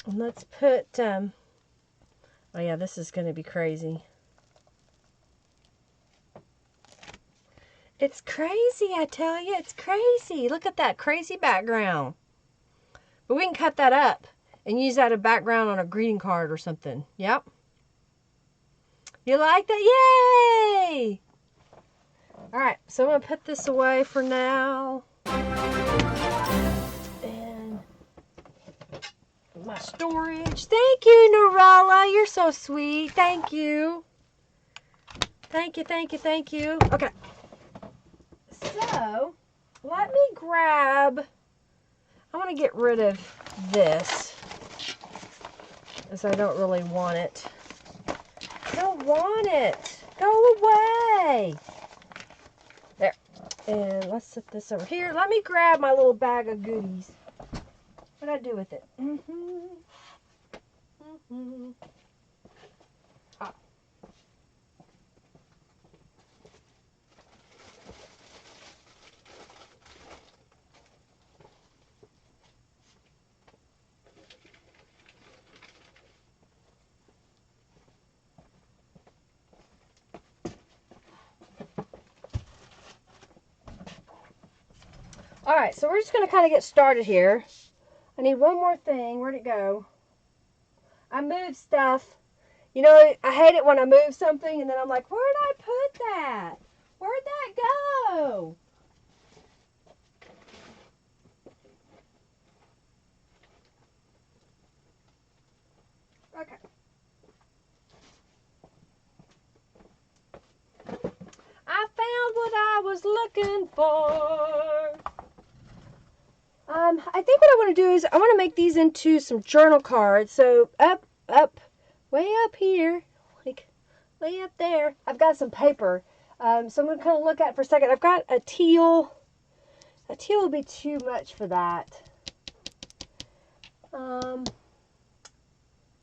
S1: And let's put Oh yeah, this is going to be crazy. It's crazy, I tell you. It's crazy. Look at that crazy background. But we can cut that up and use that as a background on a greeting card or something. Yep. You like that? Yay! All right, so I'm going to put this away for now. And my storage. Thank you, Narala. You're so sweet. Thank you. Thank you, thank you, thank you. Okay. So, let me grab... I want to get rid of this, as I don't really want it. I don't want it. Go away. There. And let's set this over here. Let me grab my little bag of goodies. What did I do with it? Ah. All right, so we're just going to kind of get started here. I need one more thing. Where'd it go? I moved stuff. You know, I hate it when I move something and then I'm like, where'd I put that? Where'd that go? Okay. I found what I was looking for. I think what I want to do is I want to make these into some journal cards. So up, way up here, like way up there, I've got some paper. So I'm going to kind of look at it for a second. I've got a teal. A teal would be too much for that. I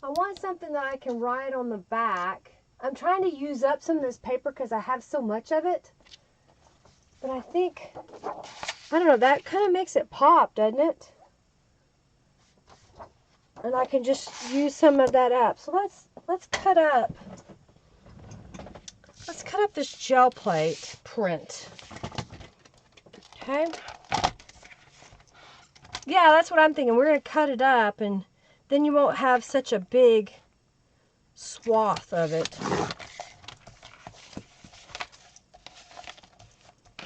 S1: want something that I can write on the back. I'm trying to use up some of this paper because I have so much of it. But I think, I don't know, that kind of makes it pop, doesn't it? And I can just use some of that up. So let's cut up. Let's cut up this gel plate print. Okay. Yeah, that's what I'm thinking. We're going to cut it up and then you won't have such a big swath of it.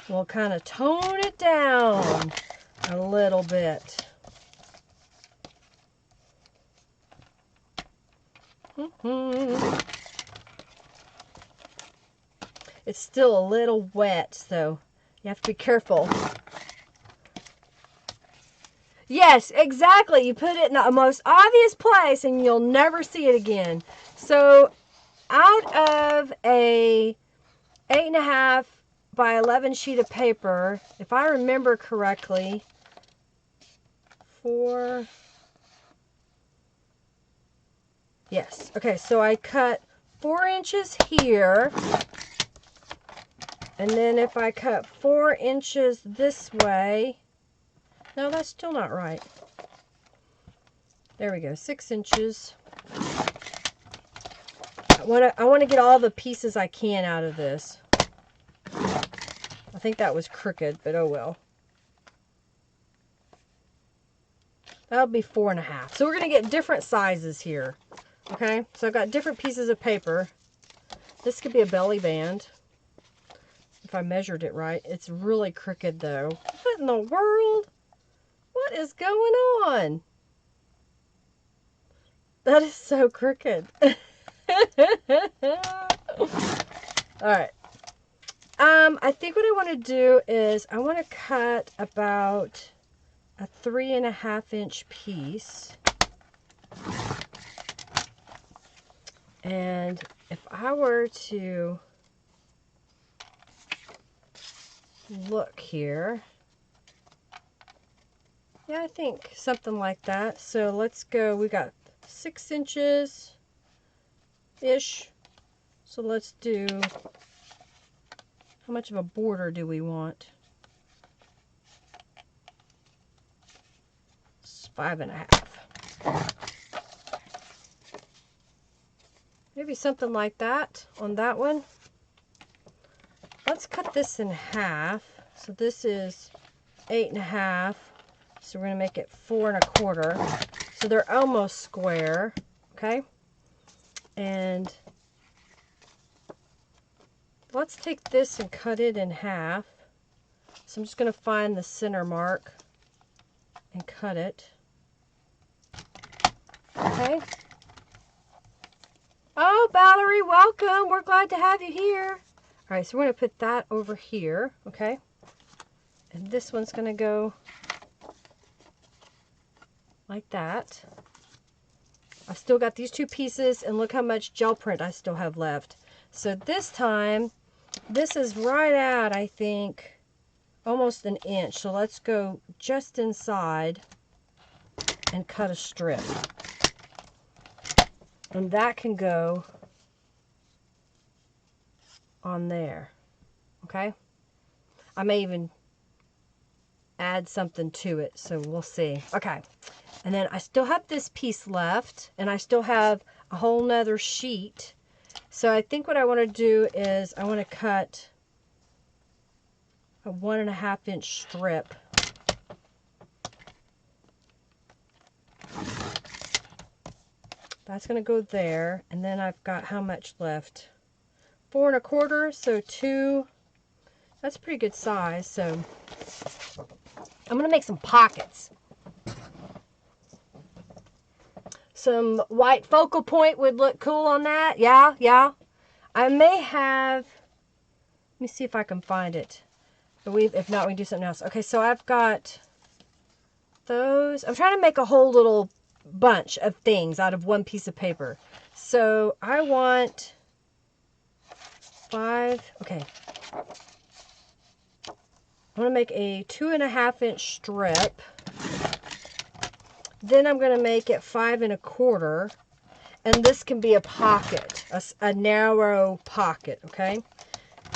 S1: We'll kind of tone it down a little bit. It's still a little wet, so you have to be careful. Yes, exactly. You put it in the most obvious place and you'll never see it again. So out of a 8.5 by 11 sheet of paper, if I remember correctly, yes. Okay, so I cut 4 inches here. And then if I cut 4 inches this way, no, that's still not right. There we go, 6 inches. I want to get all the pieces I can out of this. I think that was crooked, but oh well. That'll be 4.5. So we're going to get different sizes here. Okay, so I've got different pieces of paper. This could be a belly band, if I measured it right. It's really crooked though. What in the world? What is going on? That is so crooked. Alright. I think what I want to do is I want to cut about a 3.5 inch piece. And if I were to look here, yeah, I think something like that. So let's go, we got 6 inches ish. So let's do, how much of a border do we want? It's 5.5. Maybe something like that on that one. Let's cut this in half. So this is 8.5. So we're going to make it 4 1/4. So they're almost square. Okay. And let's take this and cut it in half. So I'm just going to find the center mark and cut it. Okay. Oh, Valerie, welcome. We're glad to have you here. All right, so we're going to put that over here, okay? And this one's going to go like that. I've still got these 2 pieces, and look how much gel print I still have left. So this time, this is right at, I think, almost 1 inch. So let's go just inside and cut a strip. And that can go on there, okay? I may even add something to it, so we'll see. Okay, and then I still have this piece left, and I still have a whole nother sheet. So I think what I want to do is I want to cut a 1.5 inch strip. That's going to go there, and then I've got how much left? 4 1/4, so 2. That's a pretty good size, so I'm going to make some pockets. Some white focal point would look cool on that. Yeah, yeah. I may have, let me see if I can find it. But if not, we can do something else. Okay, so I've got those. I'm trying to make a whole little bunch of things out of one piece of paper. So I want 5. Okay. I'm going to make a 2.5 inch strip. Then I'm going to make it 5 1/4. And this can be a pocket, a narrow pocket, okay?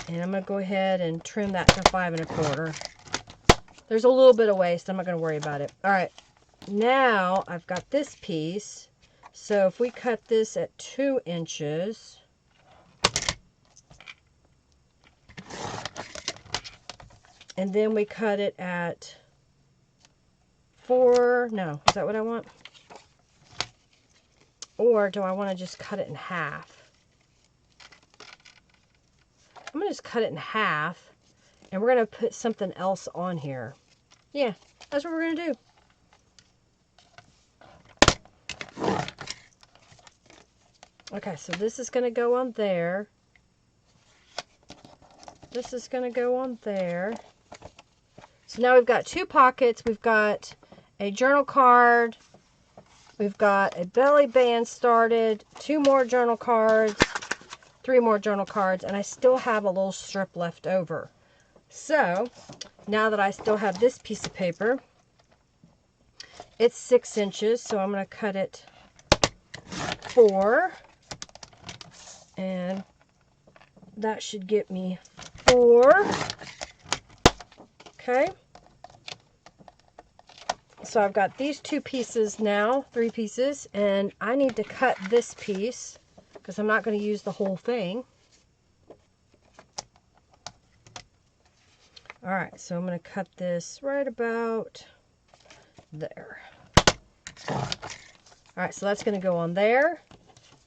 S1: And I'm going to go ahead and trim that to 5 1/4. There's a little bit of waste. I'm not going to worry about it. All right. Now I've got this piece. So if we cut this at 2 inches, and then we cut it at 4, no, is that what I want? Or do I want to just cut it in half? I'm going to just cut it in half, and we're going to put something else on here. Yeah, that's what we're going to do. Okay, so this is going to go on there. This is going to go on there. So now we've got 2 pockets. We've got a journal card. We've got a belly band started. 2 more journal cards. 3 more journal cards. And I still have a little strip left over. So now that I still have this piece of paper, it's 6 inches. So I'm going to cut it 4. And that should get me 4. Okay. So I've got these 2 pieces now, 3 pieces, and I need to cut this piece because I'm not going to use the whole thing. All right, so I'm going to cut this right about there. All right, so that's going to go on there.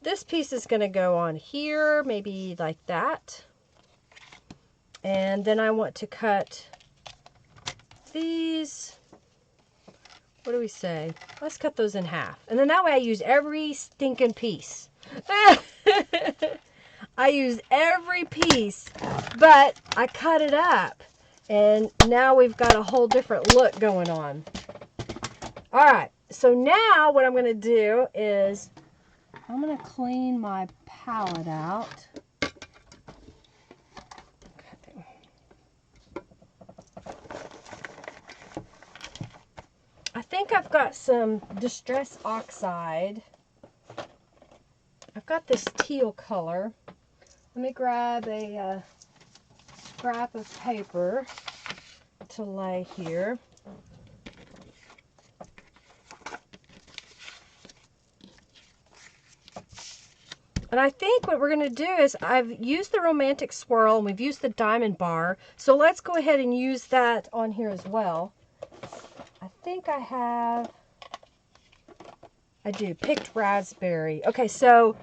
S1: This piece is going to go on here, maybe like that. And then I want to cut these. What do we say? Let's cut those in half. And then that way I use every stinking piece. I use every piece, but I cut it up. And now we've got a whole different look going on. All right. So now what I'm going to do is I'm going to clean my palette out. Okay. I think I've got some Distress Oxide. I've got this teal color. Let me grab a scrap of paper to lay here. And I think what we're going to do is I've used the romantic swirl and we've used the diamond bar. So let's go ahead and use that on here as well. I think I do, picked raspberry. Okay, so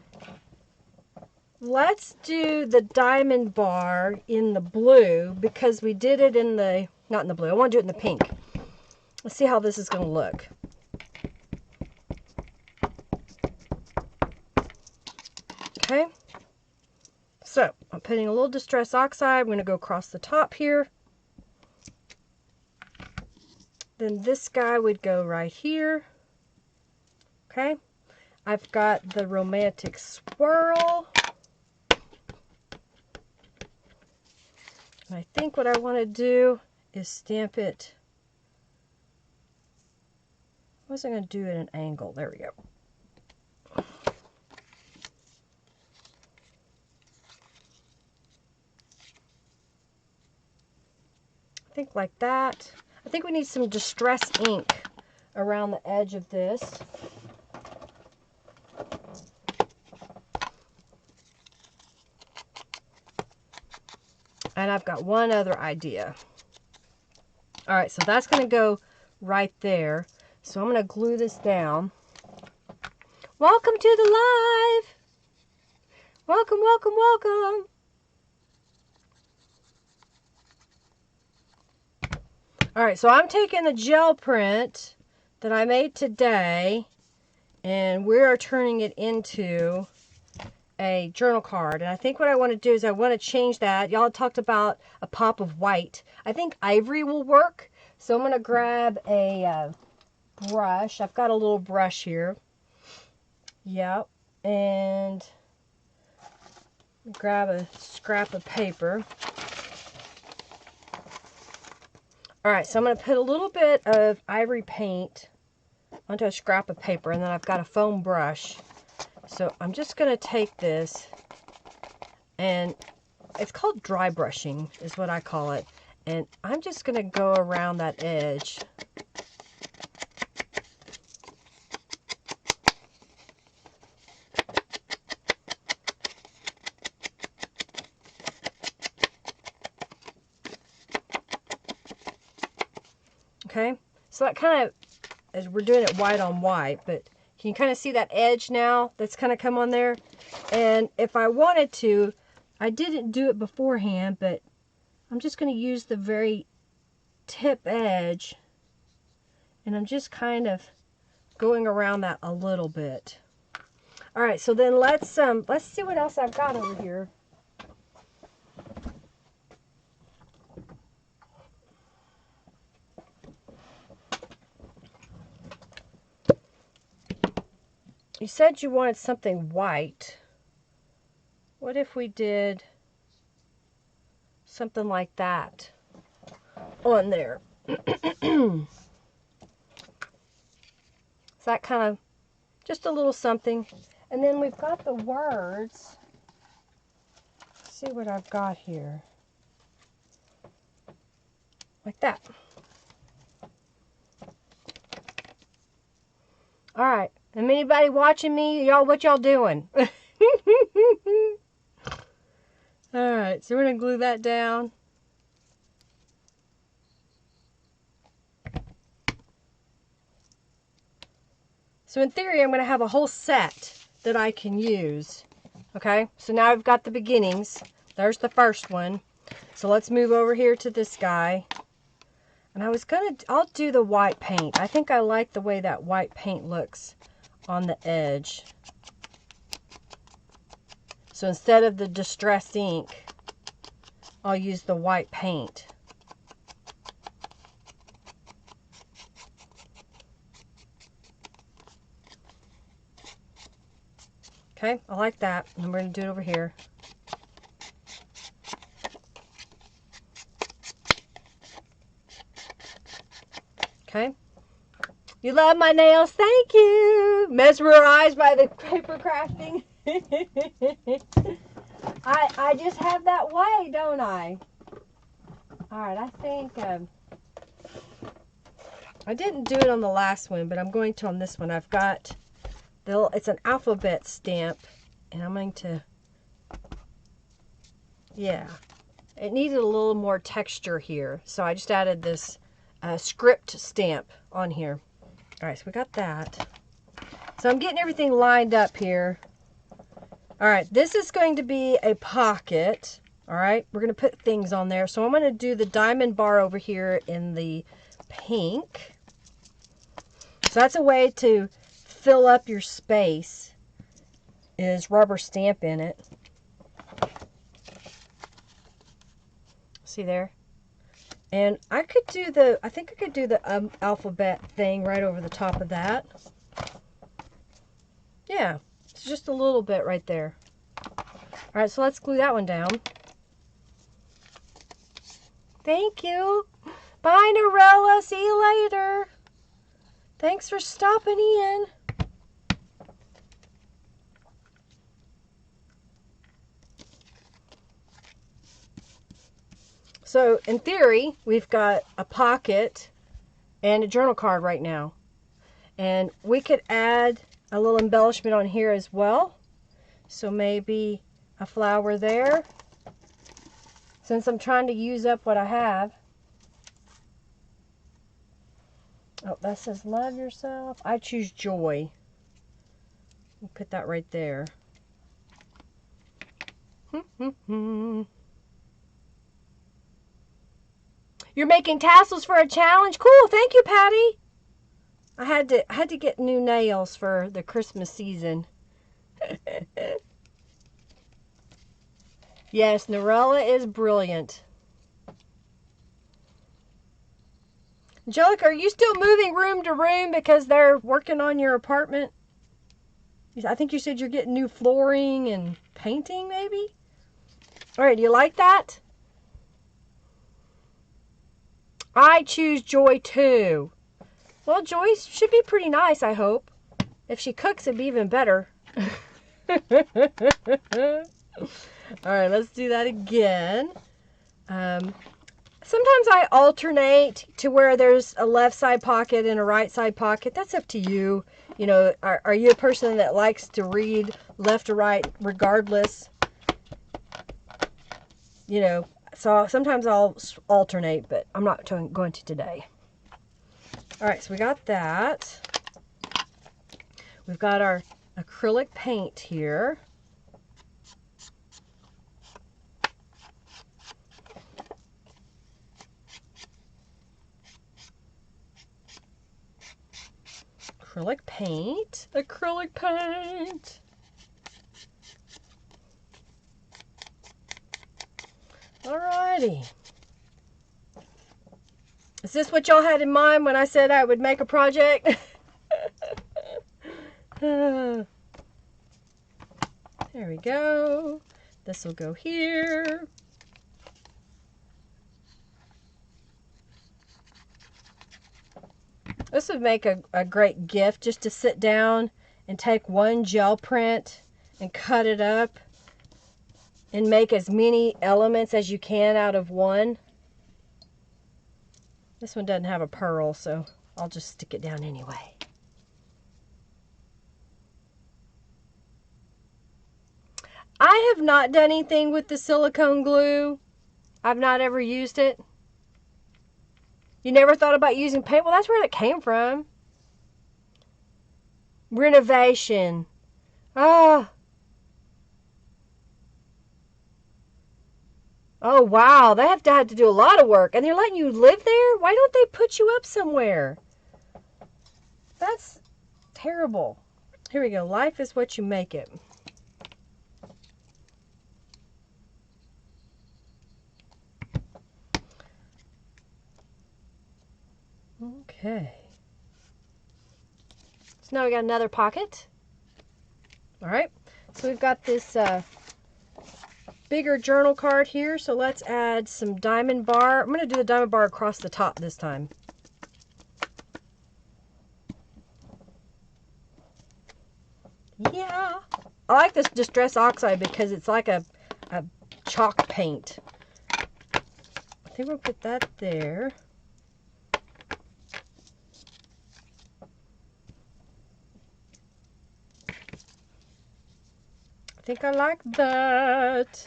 S1: let's do the diamond bar in the blue because we did it in the, not in the blue, I want to do it in the pink. Let's see how this is going to look. Okay, so I'm putting a little Distress Oxide. I'm going to go across the top here. Then this guy would go right here. Okay, I've got the romantic swirl. And I think what I want to do is stamp it. I wasn't going to do it at an angle. There we go. I think like that. I think we need some Distress ink around the edge of this. And I've got one other idea. All right, so that's going to go right there. So I'm going to glue this down. Welcome to the live. Welcome, welcome, welcome. All right, so I'm taking the gel print that I made today and we are turning it into a journal card. And I think what I want to do is I want to change that. Y'all talked about a pop of white. I think ivory will work. So I'm going to grab a brush. I've got a little brush here. Yep. And grab a scrap of paper. All right, so I'm going to put a little bit of ivory paint onto a scrap of paper, and then I've got a foam brush. So I'm just going to take this, and it's called dry brushing is what I call it. And I'm just going to go around that edge. Okay, so that kind of, as we're doing it white on white, but can you kind of see that edge now that's kind of come on there? And if I wanted to, I didn't do it beforehand, but I'm just going to use the very tip edge, and I'm just kind of going around that a little bit. All right, so then let's see what else I've got over here. You said you wanted something white. What if we did something like that on there? So that kind of, just a little something. And then we've got the words. Let's see what I've got here. Like that. All right. And anybody watching me, y'all, what y'all doing? All right, so we're going to glue that down. So in theory, I'm going to have a whole set that I can use. Okay, so now I've got the beginnings. There's the first one. So let's move over here to this guy. And I'll do the white paint. I think I like the way that white paint looks on the edge. So instead of the Distress ink, I'll use the white paint. Okay, I like that. And we're going to do it over here. Okay. You love my nails? Thank you. Mesmerized by the paper crafting. I just have that way, don't I? All right, I think I didn't do it on the last one, but I'm going to on this one. I've got it's an alphabet stamp, And I'm going to, yeah, it needed a little more texture here. So I just added this script stamp on here. All right, so we got that. So I'm getting everything lined up here. All right, this is going to be a pocket. All right, we're going to put things on there. So I'm going to do the diamond bar over here in the pink. So that's a way to fill up your space, is rubber stamp in it. See there? And I could do the, I think I could do the alphabet thing right over the top of that. Yeah, it's just a little bit right there. All right, so let's glue that one down. Thank you. Bye, Norella. See you later. Thanks for stopping in. So, in theory, we've got a pocket and a journal card right now. And we could add a little embellishment on here as well. So maybe a flower there. Since I'm trying to use up what I have. Oh, that says love yourself. I choose joy. We'll put that right there. You're making tassels for a challenge? Cool, thank you, Patty. I had to get new nails for the Christmas season. Yes, Norella is brilliant. Angelica, are you still moving room to room because they're working on your apartment? I think you said you're getting new flooring and painting, maybe? All right, do you like that? I choose Joy too. Well, Joy should be pretty nice, I hope. If she cooks, it'd be even better. All right, let's do that again. Sometimes I alternate to where there's a left side pocket and a right side pocket. That's up to you. You know, are you a person that likes to read left or right regardless? You know, so sometimes I'll alternate, but I'm not going to today. All right, so we got that. We've got our acrylic paint here. Acrylic paint. Acrylic paint. Alrighty. Is this what y'all had in mind when I said I would make a project? There we go. This will go here. This would make a great gift, just to sit down and take one gel print and cut it up and make as many elements as you can out of one. This one doesn't have a pearl, so I'll just stick it down anyway. I have not done anything with the silicone glue. I've not ever used it. You never thought about using paint? Well, that's where it came from. Renovation. Ah. Oh, wow. They have to do a lot of work. And they're letting you live there? Why don't they put you up somewhere? That's terrible. Here we go. Life is what you make it. Okay. So now we got another pocket. All right. So we've got this bigger journal card here. So let's add some diamond bar. I'm going to do the diamond bar across the top this time. Yeah. I like this Distress Oxide because it's like a chalk paint. I think we'll put that there. I think I like that.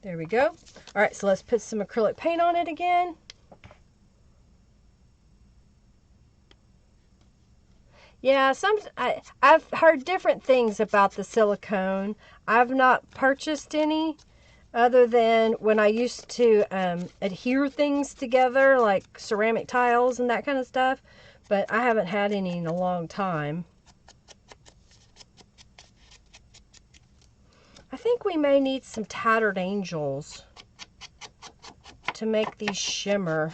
S1: There we go. All right, so let's put some acrylic paint on it again. Yeah, I've heard different things about the silicone. I've not purchased any other than when I used to adhere things together, like ceramic tiles and that kind of stuff, but I haven't had any in a long time. I think we may need some tattered angels to make these shimmer.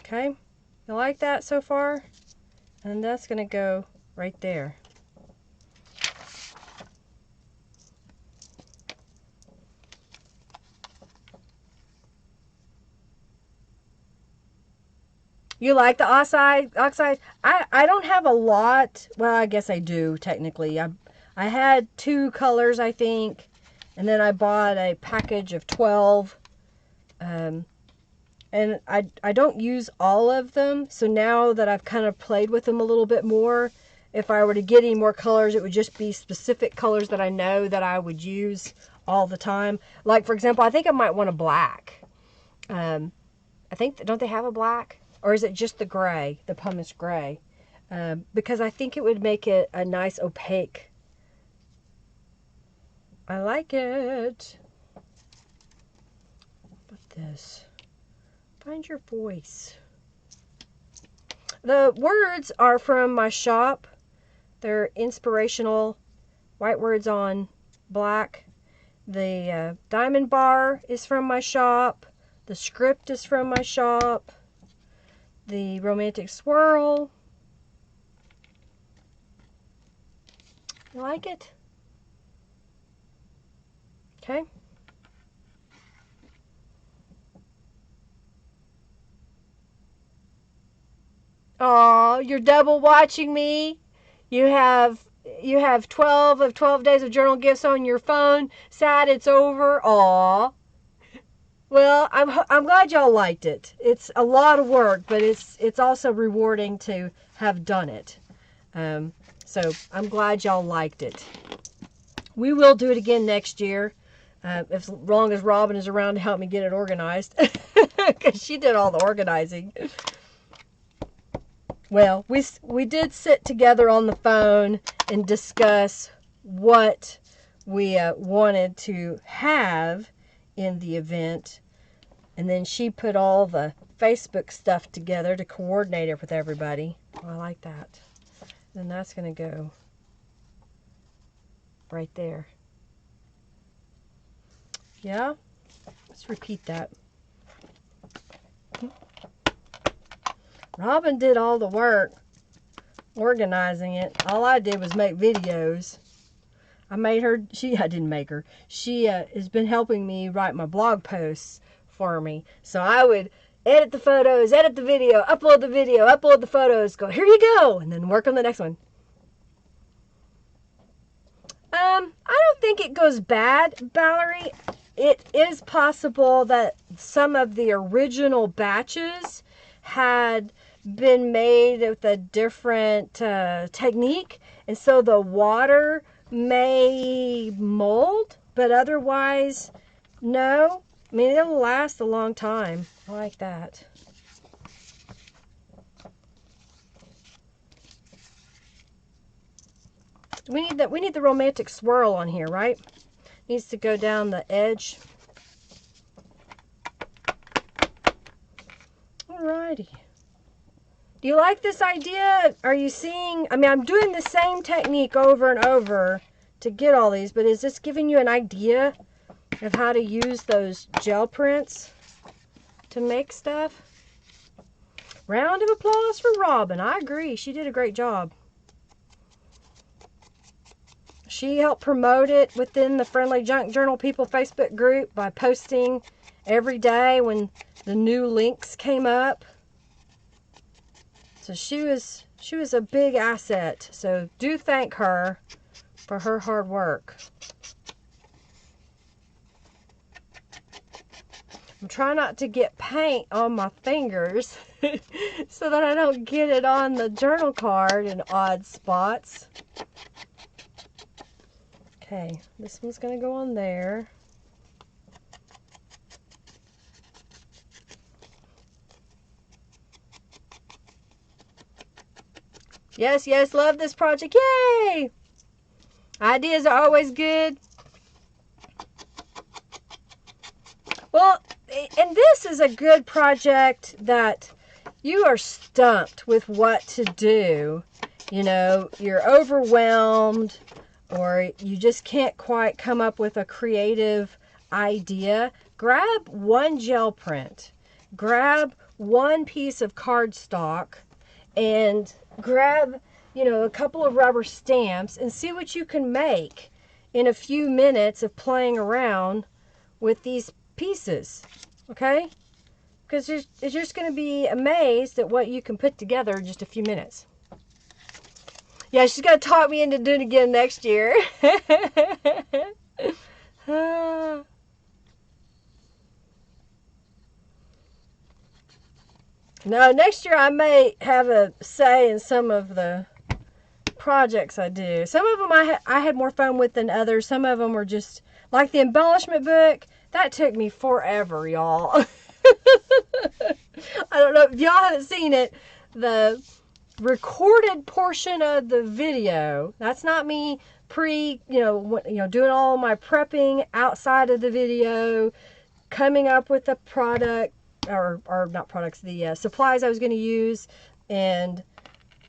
S1: Okay, you like that so far? And that's going to go right there. You like the oxide? I don't have a lot. Well, I guess I do technically. I had 2 colors, I think, and then I bought a package of 12. And I don't use all of them. So now that I've kind of played with them a little bit more, if I were to get any more colors, it would just be specific colors that I know that I would use all the time. Like, for example, I think I might want a black. I think, don't they have a black? Or is it just the gray, the pumice gray? Because I think it would make it a nice opaque. I like it. What's this? Find your voice. The words are from my shop. They're inspirational. White words on black. The diamond bar is from my shop. The script is from my shop. The romantic swirl. You like it? Okay. Oh, you're double watching me. You have 12 of 12 days of journal gifts on your phone. Sad it's over. Aw. Well, I'm glad y'all liked it. It's a lot of work, but it's also rewarding to have done it. So I'm glad y'all liked it. We will do it again next year, as long as Robin is around to help me get it organized, because she did all the organizing. Well, we did sit together on the phone and discuss what we wanted to have in the event, and then she put all the Facebook stuff together to coordinate it with everybody. Oh, I like that. And that's going to go right there. Yeah? Let's repeat that. Robin did all the work organizing it. All I did was make videos. I made her, I didn't make her. She has been helping me write my blog posts for me. So I would edit the photos, edit the video, upload the photos, go, here you go, and then work on the next one. I don't think it goes bad, Valerie. It is possible that some of the original batches had been made with a different technique, and so the water may mold, but otherwise, no. I mean, it'll last a long time. I like that. We need the romantic swirl on here, right? Needs to go down the edge. Alrighty. Do you like this idea? Are you seeing? I mean, I'm doing the same technique over and over to get all these, but is this giving you an idea of how to use those gel prints to make stuff? Round of applause for Robin. I agree. She did a great job. She helped promote it within the Friendly Junk Journal People Facebook group by posting every day when the new links came up. So she was a big asset. So do thank her for her hard work. I'm trying not to get paint on my fingers so that I don't get it on the journal card in odd spots. Okay, this one's going to go on there. Yes, yes, love this project. Yay! Ideas are always good. Well, and this is a good project that you are stumped with what to do. You know, you're overwhelmed or you just can't quite come up with a creative idea. Grab one gel print. Grab one piece of cardstock and grab, you know, a couple of rubber stamps and see what you can make in a few minutes of playing around with these pieces, okay? Because you're just going to be amazed at what you can put together in just a few minutes. Yeah, she's going to talk me into doing it again next year. No, next year I may have a say in some of the projects I do. Some of them I had more fun with than others. Some of them were just, like the embellishment book, that took me forever, y'all. I don't know if y'all haven't seen it. The recorded portion of the video, that's not me doing all my prepping outside of the video, coming up with the product, or not products, the supplies I was going to use, and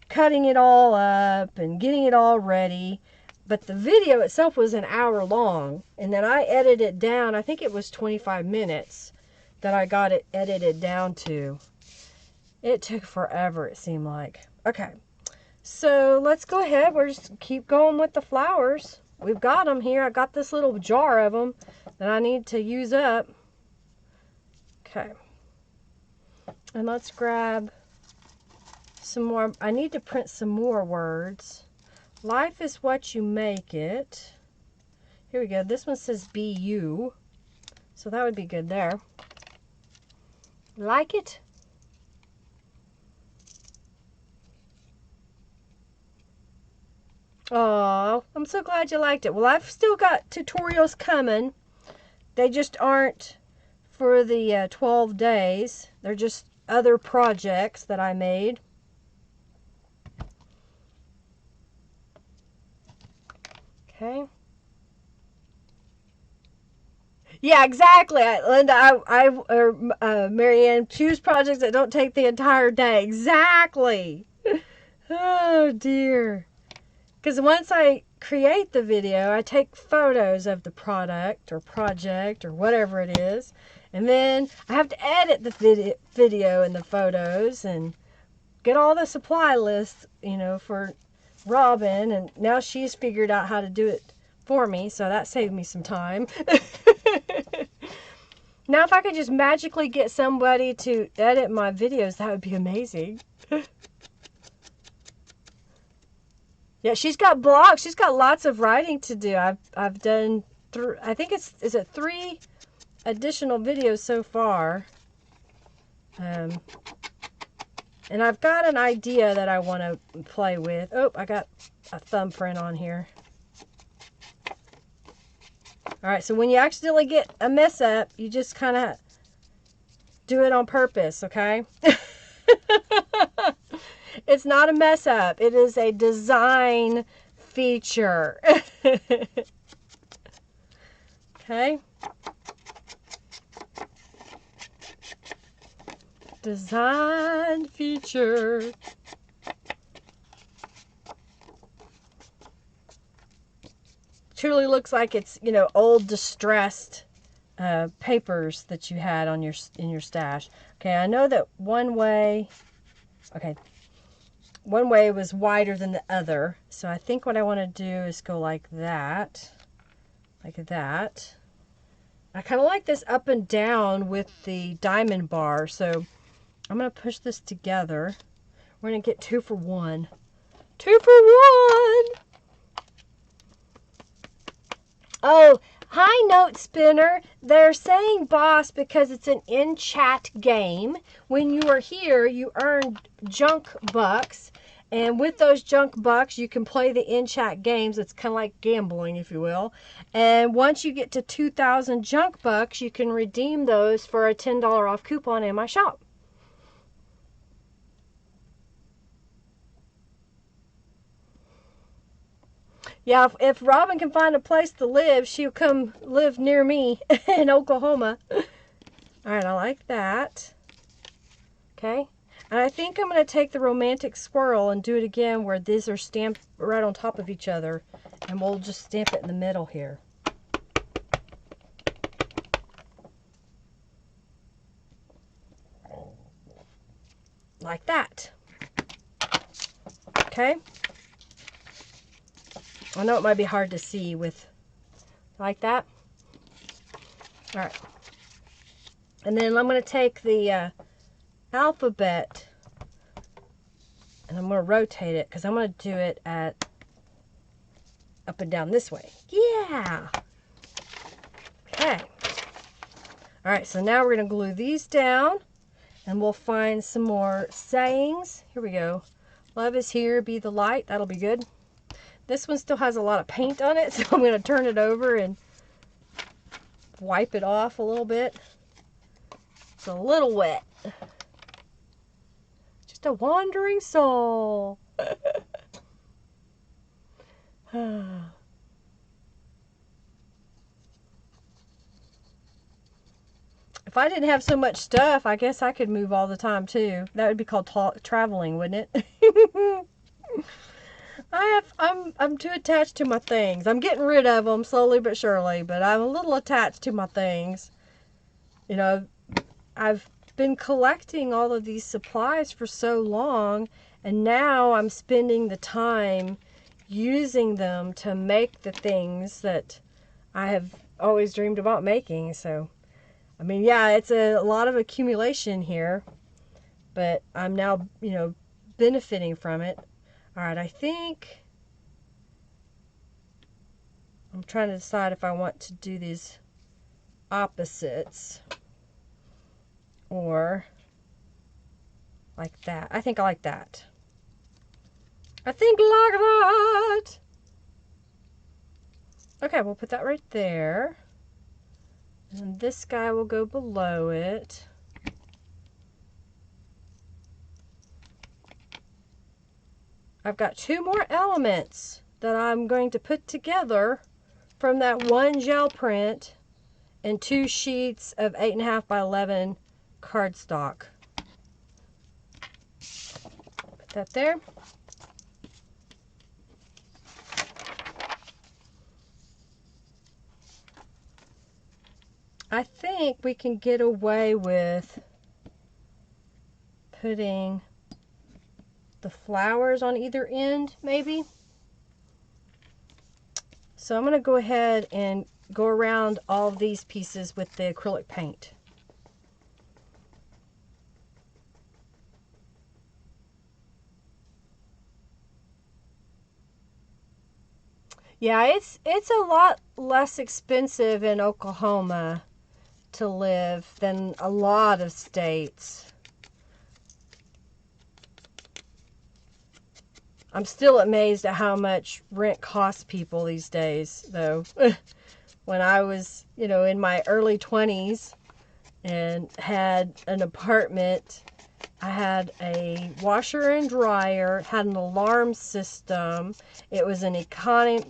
S1: cutting it all up and getting it all ready. But the video itself was an hour long, and then I edited it down. I think it was 25 minutes that I got it edited down to. It took forever, it seemed like. Okay, so let's go ahead. We're just keep going with the flowers. We've got them here. I got this little jar of them that I need to use up. Okay. And let's grab some more. I need to print some more words. Life is what you make it. Here we go. This one says be you. So that would be good there. Like it? Oh, I'm so glad you liked it. Well, I've still got tutorials coming. They just aren't for the 12 days. They're just other projects that I made. Okay. Yeah, exactly, Linda. Marianne, choose projects that don't take the entire day. Exactly. Oh dear. Because once I create the video, I take photos of the product or project or whatever it is, and then I have to edit the video and the photos and get all the supply lists, you know, for Robin, and now she's figured out how to do it for me, so that saved me some time. Now, if I could just magically get somebody to edit my videos, that would be amazing. Yeah, she's got blogs. She's got lots of writing to do. I've done, I think is it 3 additional videos so far. And I've got an idea that I want to play with. Oh, I got a thumbprint on here. Alright, so when you accidentally get a mess up, you just kind of do it on purpose, okay? It's not a mess up. It is a design feature. Okay? Design feature. Truly looks like it's, you know, old distressed papers that you had on in your stash. Okay, I know that one way was wider than the other, so I think what I want to do is go like that, like that. I kind of like this up and down with the diamond bar, so I'm going to push this together. We're going to get 2 for 1. 2 for 1! Oh, Hi, Note Spinner. They're saying boss because it's an in-chat game. When you are here, you earn junk bucks. And with those junk bucks, you can play the in-chat games. It's kind of like gambling, if you will. And once you get to 2,000 junk bucks, you can redeem those for a $10 off coupon in my shop. Yeah, if Robin can find a place to live, she'll come live near me in Oklahoma. All right, I like that. Okay. And I think I'm going to take the romantic swirl and do it again where these are stamped right on top of each other. And we'll just stamp it in the middle here. Like that. Okay. I know it might be hard to see with like that. All right. And then I'm going to take the alphabet and I'm going to rotate it because I'm going to do it at up and down this way. Yeah. Okay. All right, so now we're going to glue these down and we'll find some more sayings. Here we go. Love is here, be the light. That'll be good. This one still has a lot of paint on it, so I'm going to turn it over and wipe it off a little bit. It's a little wet. Just a wandering soul. If I didn't have so much stuff, I guess I could move all the time too. That would be called traveling, wouldn't it? I'm too attached to my things. I'm getting rid of them slowly but surely, but I'm a little attached to my things. You know, I've been collecting all of these supplies for so long, and now I'm spending the time using them to make the things that I have always dreamed about making. So, I mean, yeah, it's a lot of accumulation here, but I'm now, you know, benefiting from it. All right, I think I'm trying to decide if I want to do these opposites or like that. I think I like that. I think like that. Okay, we'll put that right there. And this guy will go below it. I've got two more elements that I'm going to put together from that one gel print and 2 sheets of 8.5 by 11 cardstock. Put that there. I think we can get away with putting the flowers on either end, maybe. So I'm going to go ahead and go around all of these pieces with the acrylic paint. Yeah, it's a lot less expensive in Oklahoma to live than a lot of states. I'm still amazed at how much rent costs people these days, though. When I was, you know, in my early 20s and had an apartment, I had a washer and dryer, had an alarm system. It was an economy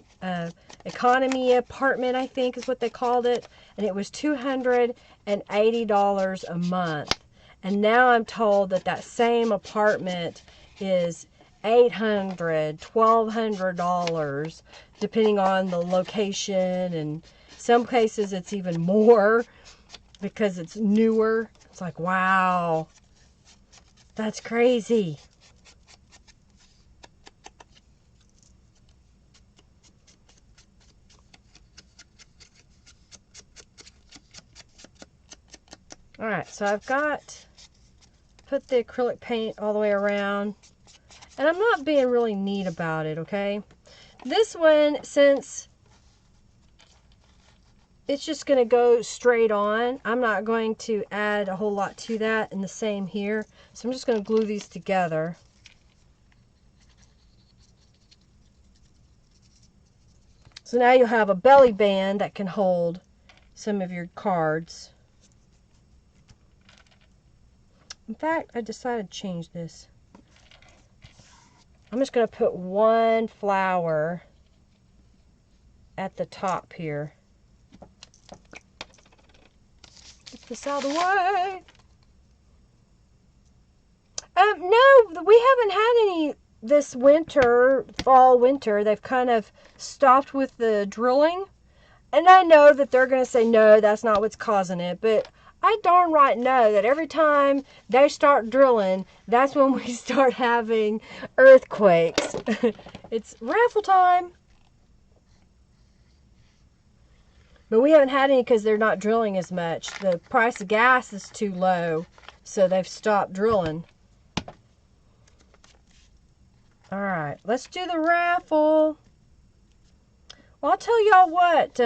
S1: apartment, I think is what they called it. And it was $280 a month. And now I'm told that that same apartment is $800, $1,200, depending on the location. And some cases it's even more because it's newer. It's like, wow. That's crazy. All right, so I've put the acrylic paint all the way around, and I'm not being really neat about it, okay? This one, since it's just going to go straight on. I'm not going to add a whole lot to that, and the same here. So I'm just going to glue these together. So now you'll have a belly band that can hold some of your cards. In fact, I decided to change this. I'm just going to put one flower at the top here. Get this out of the way. No, we haven't had any this winter, fall, winter. They've kind of stopped with the drilling. And I know that they're going to say, no, that's not what's causing it. But I darn right know that every time they start drilling, that's when we start having earthquakes. It's raffle time. But we haven't had any because they're not drilling as much. The price of gas is too low, so they've stopped drilling. All right, let's do the raffle. Well, I'll tell y'all what.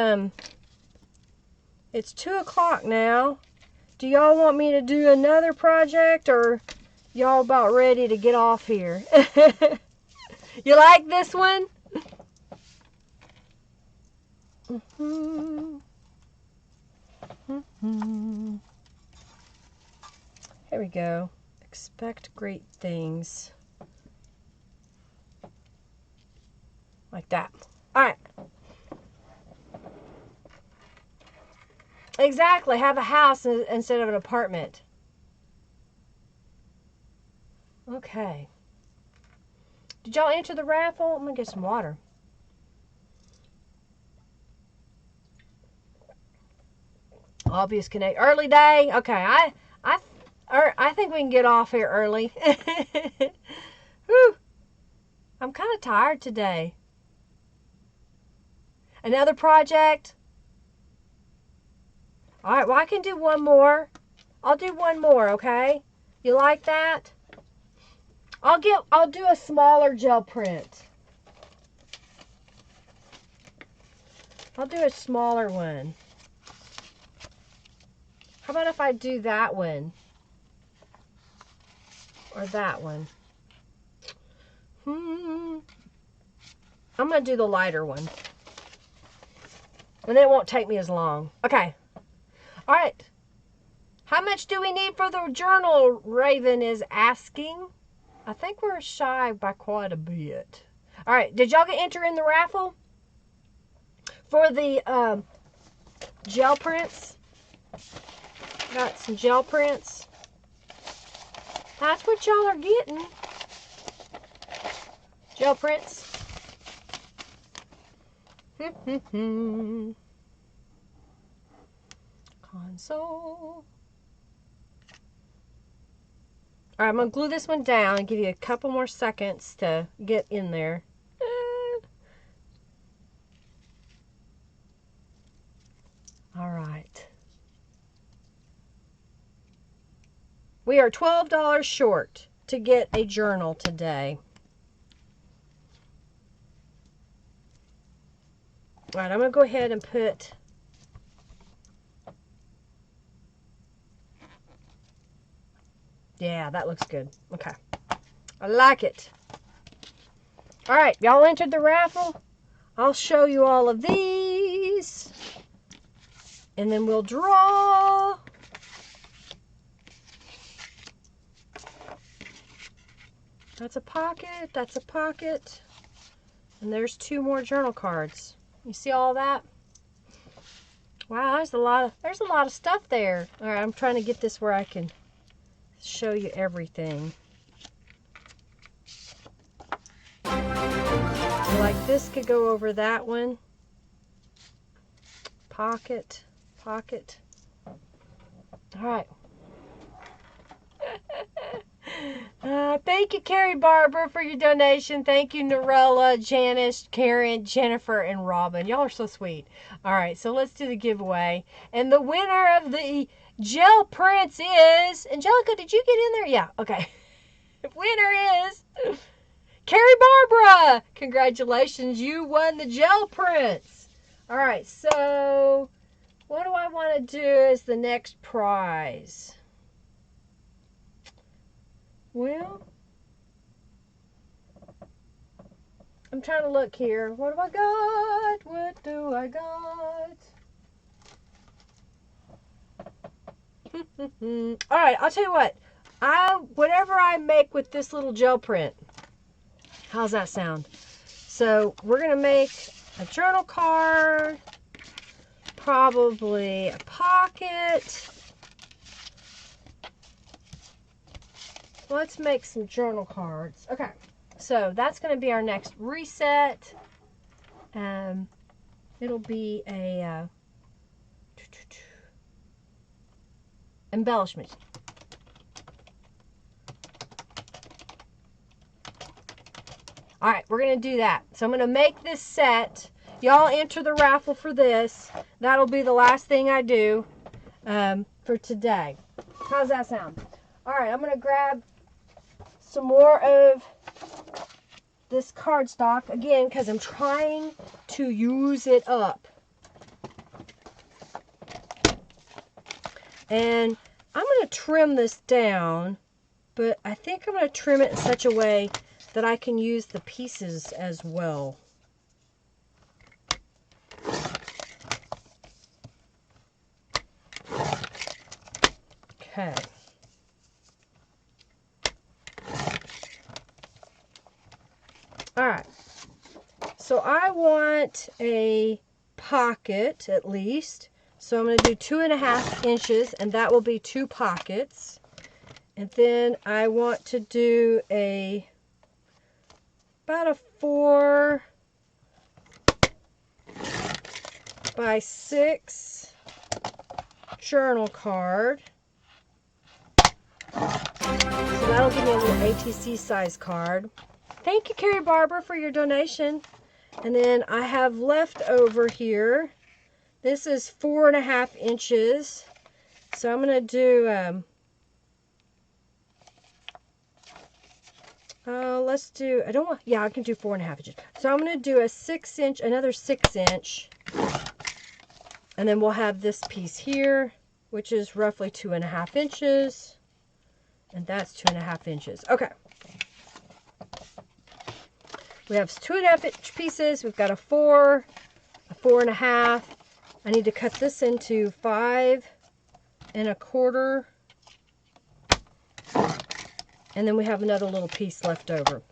S1: It's 2 o'clock now. Do y'all want me to do another project, or y'all about ready to get off here? You like this one? Here we go. Expect great things. Like that. All right. Exactly. Have a house instead of an apartment. Okay. Did y'all enter the raffle? I'm going to get some water. Obvious connect. Early day. Okay. I think we can get off here early. Whew. I'm kind of tired today. Another project. All right, well, I can do one more. I'll do one more, okay? You like that? I'll do a smaller gel print. I'll do a smaller one. How about if I do that one? Or that one? I'm going to do the lighter one. And it won't take me as long. Okay. All right. How much do we need for the journal? Raven is asking. I think we're shy by quite a bit. All right. Did y'all enter in the raffle? For the gel prints. Got some gel prints. That's what y'all are getting. Gel prints. Console. Alright, I'm going to glue this one down and give you a couple more seconds to get in there. Alright. We are $12 short to get a journal today. Alright, I'm going to go ahead and put yeah, that looks good. Okay. I like it. Alright, y'all entered the raffle. I'll show you all of these. And then we'll draw. That's a pocket. That's a pocket. And there's 2 more journal cards. You see all that? Wow, there's a lot of stuff there. All right, I'm trying to get this where I can show you everything. Like this could go over that one. Pocket, pocket. All right. Thank you, Carrie Barber, for your donation. Thank you, Norella, Janice, Karen, Jennifer, and Robin. Y'all are so sweet. All right, so let's do the giveaway. And the winner of the gel prints is... Angelica, did you get in there? Yeah, okay. The winner is... Carrie Barbara. Congratulations, you won the gel prints. All right, so What do I want to do as the next prize? Well, I'm trying to look here. What do I got? What do I got? All right, I'll tell you what. Whatever I make with this little gel print. How's that sound? So we're going to make a journal card, probably a pocket. Let's make some journal cards. Okay, so that's going to be our next reset. It'll be a embellishment. All right, we're going to do that. So I'm going to make this set. Y'all enter the raffle for this. That'll be the last thing I do for today. How's that sound? All right, I'm going to grab some more of this cardstock, again, because I'm trying to use it up. And I'm going to trim this down, but I think I'm going to trim it in such a way that I can use the pieces as well. Okay. All right. So I want a pocket at least. So I'm going to do 2.5 inches, and that will be 2 pockets. And then I want to do about a 4 by 6 journal card. So that'll give me a little ATC size card. Thank you, Carrie Barber, for your donation. And then I have left over here. This is 4.5 inches. So I'm going to do, I can do 4.5 inches. So I'm going to do a 6 inch, another 6 inch. And then we'll have this piece here, which is roughly 2.5 inches. And that's 2.5 inches. Okay. We have 2.5 inch pieces. We've got a 4, a 4.5. I need to cut this into 5 1/4. And then we have another little piece left over.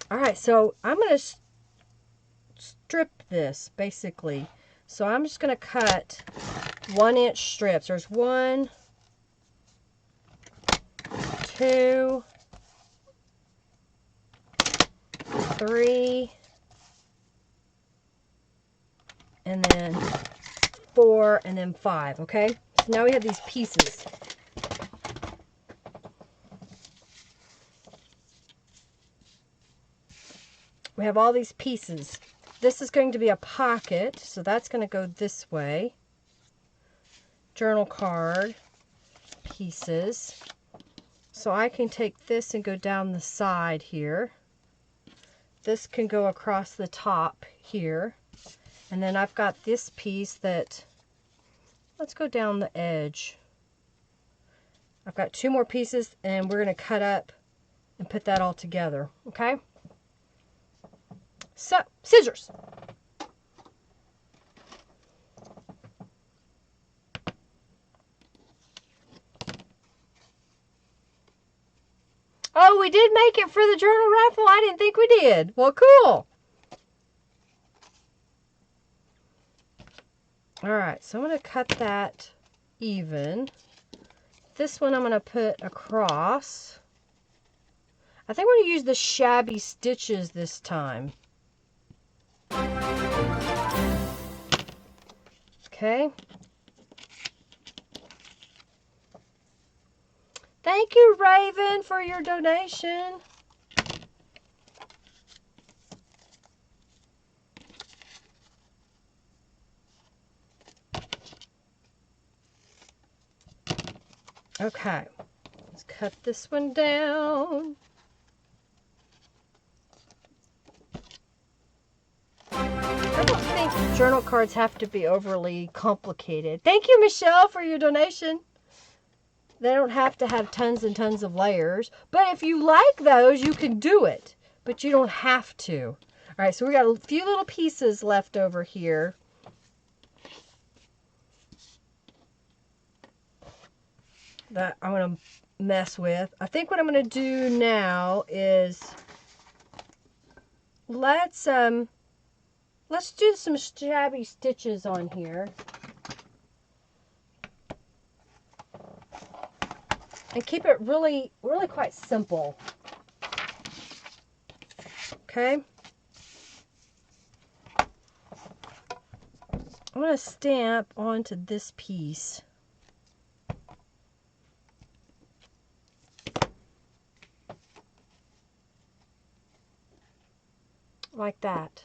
S1: All right, so I'm going to strip this basically. So I'm just going to cut 1 inch strips. There's 1, 2, 3, and then 4, and then 5, okay? So now we have these pieces. We have all these pieces. This is going to be a pocket, so that's going to go this way. Journal card pieces. So I can take this and go down the side here. This can go across the top here. And then I've got this piece that, let's go down the edge. I've got 2 more pieces, and we're going to cut up and put that all together, okay? So, scissors. Oh, we did make it for the journal raffle? I didn't think we did. Well, cool. All right, so I'm going to cut that even. This one I'm going to put across. I think we're going to use the shabby stitches this time. Okay. Thank you, Raven, for your donation. Okay, let's cut this one down. I don't think think journal cards have to be overly complicated. Thank you, Michelle, for your donation. They don't have to have tons and tons of layers. But if you like those, you can do it. But you don't have to. All right, so we got a few little pieces left over here. That I'm going to mess with. I think what I'm going to do now is let's do some shabby stitches on here. And keep it really, really quite simple. Okay? I'm going to stamp onto this piece. Like that.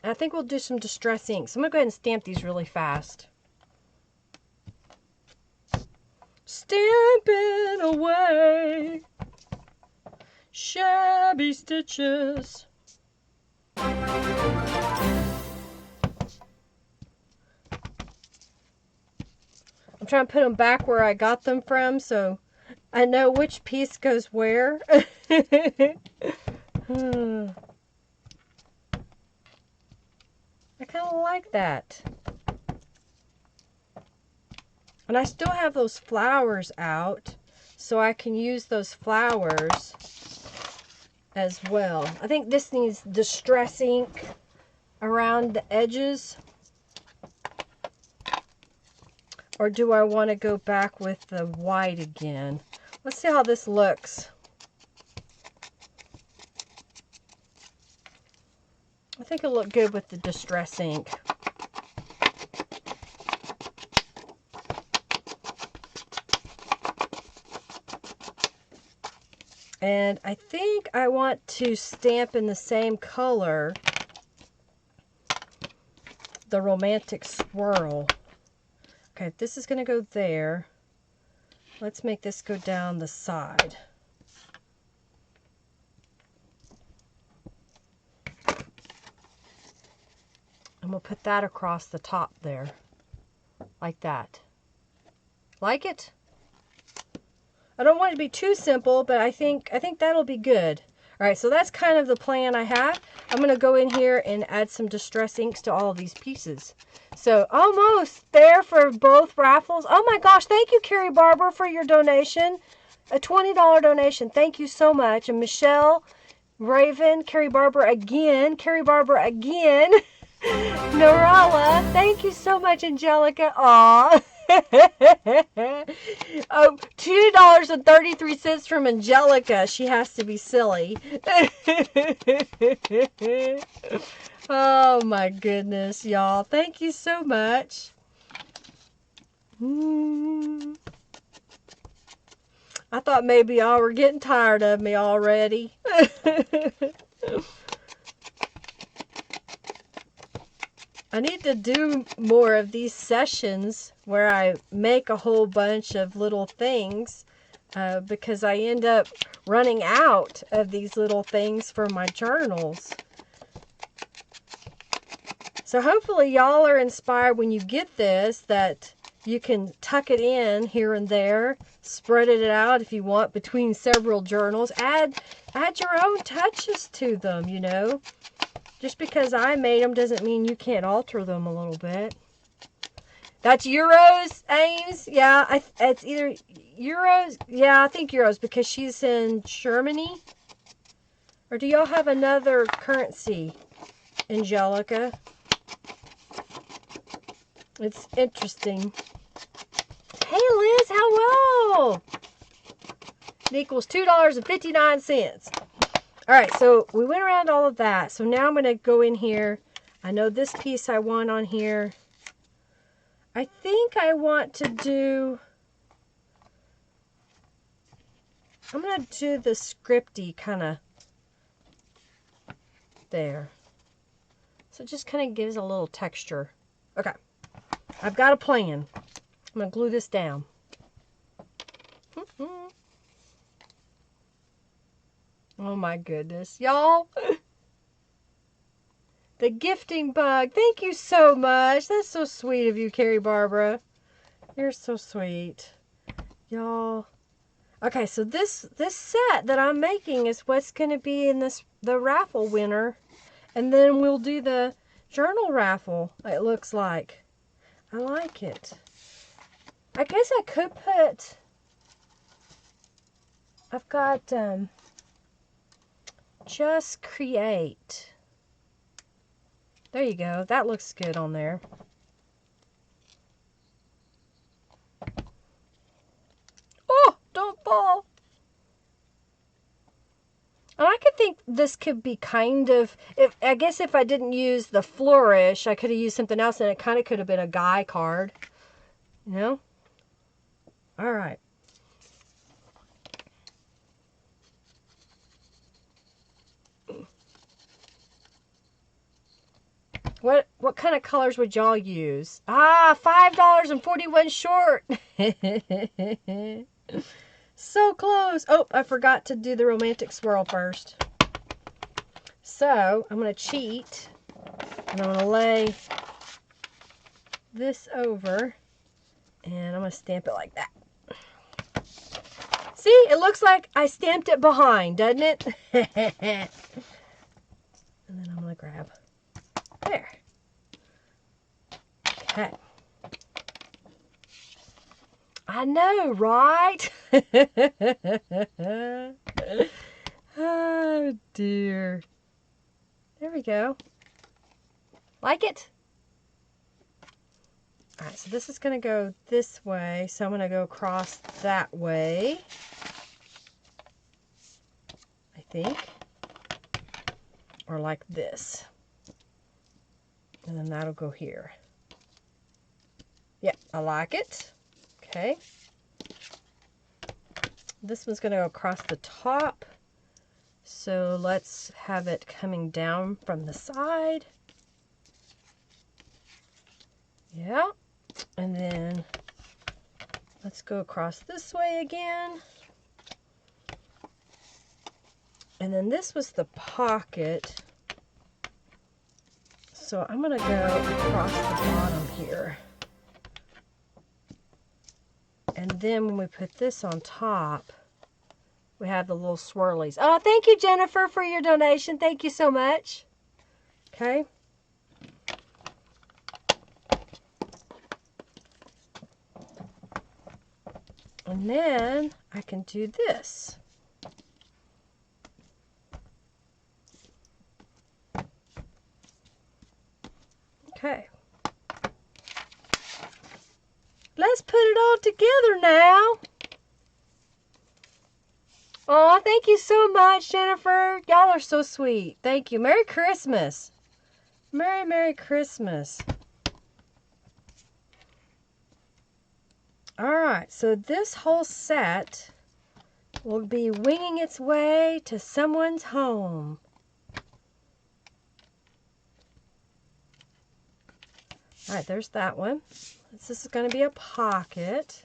S1: And I think we'll do some distress ink. So I'm going to go ahead and stamp these really fast. Stamping away shabby stitches. I'm trying to put them back where I got them from so I know which piece goes where. I kind of like that. And I still have those flowers out, so I can use those flowers as well. I think this needs distress ink around the edges. Or do I want to go back with the white again? Let's see how this looks. I think it'll look good with the distress ink. And I think I want to stamp in the same color the romantic swirl. Okay, this is going to go there. Let's make this go down the side. I'm going to put that across the top there. Like that. Like it? I don't want it to be too simple, but I think that'll be good. All right, so that's kind of the plan I have. I'm going to go in here and add some distress inks to all of these pieces. So almost there for both raffles. Oh my gosh, thank you, Carrie Barber, for your donation. A $20 donation. Thank you so much. And Michelle, Raven, Carrie Barber again. Norella, thank you so much, Angelica. Aw. Oh, $2.33 from Angelica. She has to be silly. Oh my goodness, y'all. Thank you so much. I thought maybe y'all were getting tired of me already. I need to do more of these sessions where I make a whole bunch of little things because I end up running out of these little things for my journals. So hopefully y'all are inspired when you get this that you can tuck it in here and there, spread it out if you want between several journals. Add your own touches to them, you know. Just because I made them doesn't mean you can't alter them a little bit. That's Euros, Ames. Yeah, it's either Euros. Yeah, I think Euros because she's in Germany. Or do y'all have another currency, Angelica? It's interesting. Hey, Liz, hello. It equals $2.59. All right, so we went around all of that. So now I'm going to go in here. I know this piece I want on here. I think I want to do... I'm going to do the scripty kind of there. So it just kind of gives a little texture. Okay. I've got a plan. I'm going to glue this down. Oh my goodness. Y'all. The gifting bug. Thank you so much. That's so sweet of you, Carrie Barbara. You're so sweet. Y'all. Okay, so this set that I'm making is what's going to be in the raffle winner. And then we'll do the journal raffle, it looks like. I like it. I guess I could put... I've got Just Create. There you go. That looks good on there. Oh, don't fall. And I could think this could be kind of, I guess if I didn't use the flourish, I could have used something else and it kind of could have been a guy card. You know? All right. What kind of colors would y'all use? Ah, $5.41 short. So close. Oh, I forgot to do the romantic swirl first. So I'm going to cheat and I'm going to lay this over and I'm going to stamp it like that. See, it looks like I stamped it behind, doesn't it? And then I'm going to grab there. Okay. I know, right? Oh, dear. There we go. Like it? All right, so this is going to go this way, so I'm going to go across that way, I think, or like this. And then that'll go here. Yep, I like it. Okay. This one's going to go across the top. So let's have it coming down from the side. Yeah. And then let's go across this way again. And then this was the pocket. So I'm going to go across the bottom here. And then when we put this on top, we have the little swirlies. Oh, thank you, Jennifer, for your donation. Thank you so much. Okay. And then I can do this. Okay. Let's put it all together now. Oh, thank you so much, Jennifer. Y'all are so sweet. Thank you. Merry Christmas. Merry Christmas. All right, so this whole set will be winging its way to someone's home. All right, there's that one. This is going to be a pocket.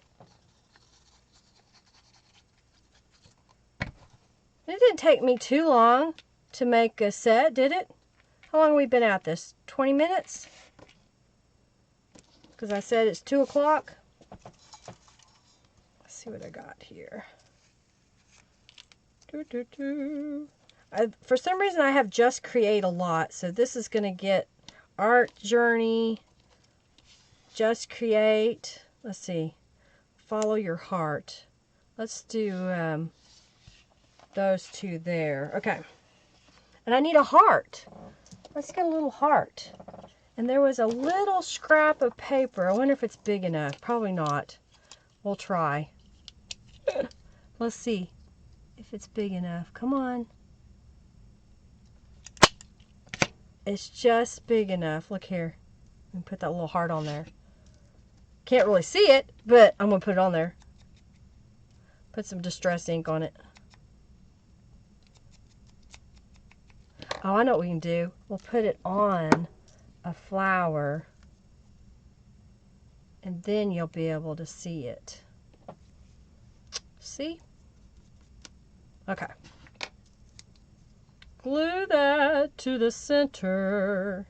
S1: It didn't take me too long to make a set, did it? How long have we been at this? 20 minutes? Because I said it's 2 o'clock. Let's see what I got here. For some reason, I have Just Create a lot. So this is going to get Art Journey, Just Create. Let's see. Follow Your Heart. Let's do those two there. Okay. And I need a heart. Let's get a little heart. And there was a little scrap of paper. I wonder if it's big enough. Probably not. We'll try. Let's see if it's big enough. Come on. It's just big enough. Look here. I'm gonna put that little heart on there. Can't really see it, but I'm gonna put it on there. Put some distress ink on it. Oh, I know what we can do. We'll put it on a flower, and then you'll be able to see it. See? Okay. Glue that to the center.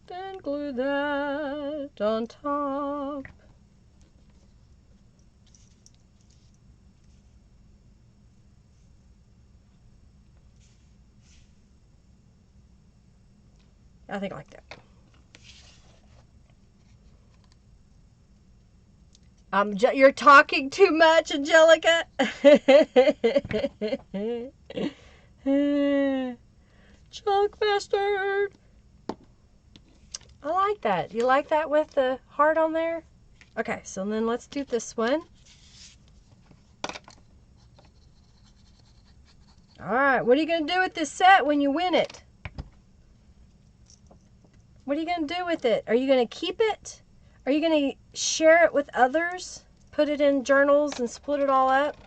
S1: Then glue that on top. I think like that. You're talking too much, Angelica. Chalk bastard. I like that. You like that with the heart on there? Okay, so then let's do this one. Alright, what are you going to do with this set when you win it? What are you going to do with it? Are you going to keep it? Are you going to share it with others? Put it in journals and split it all up?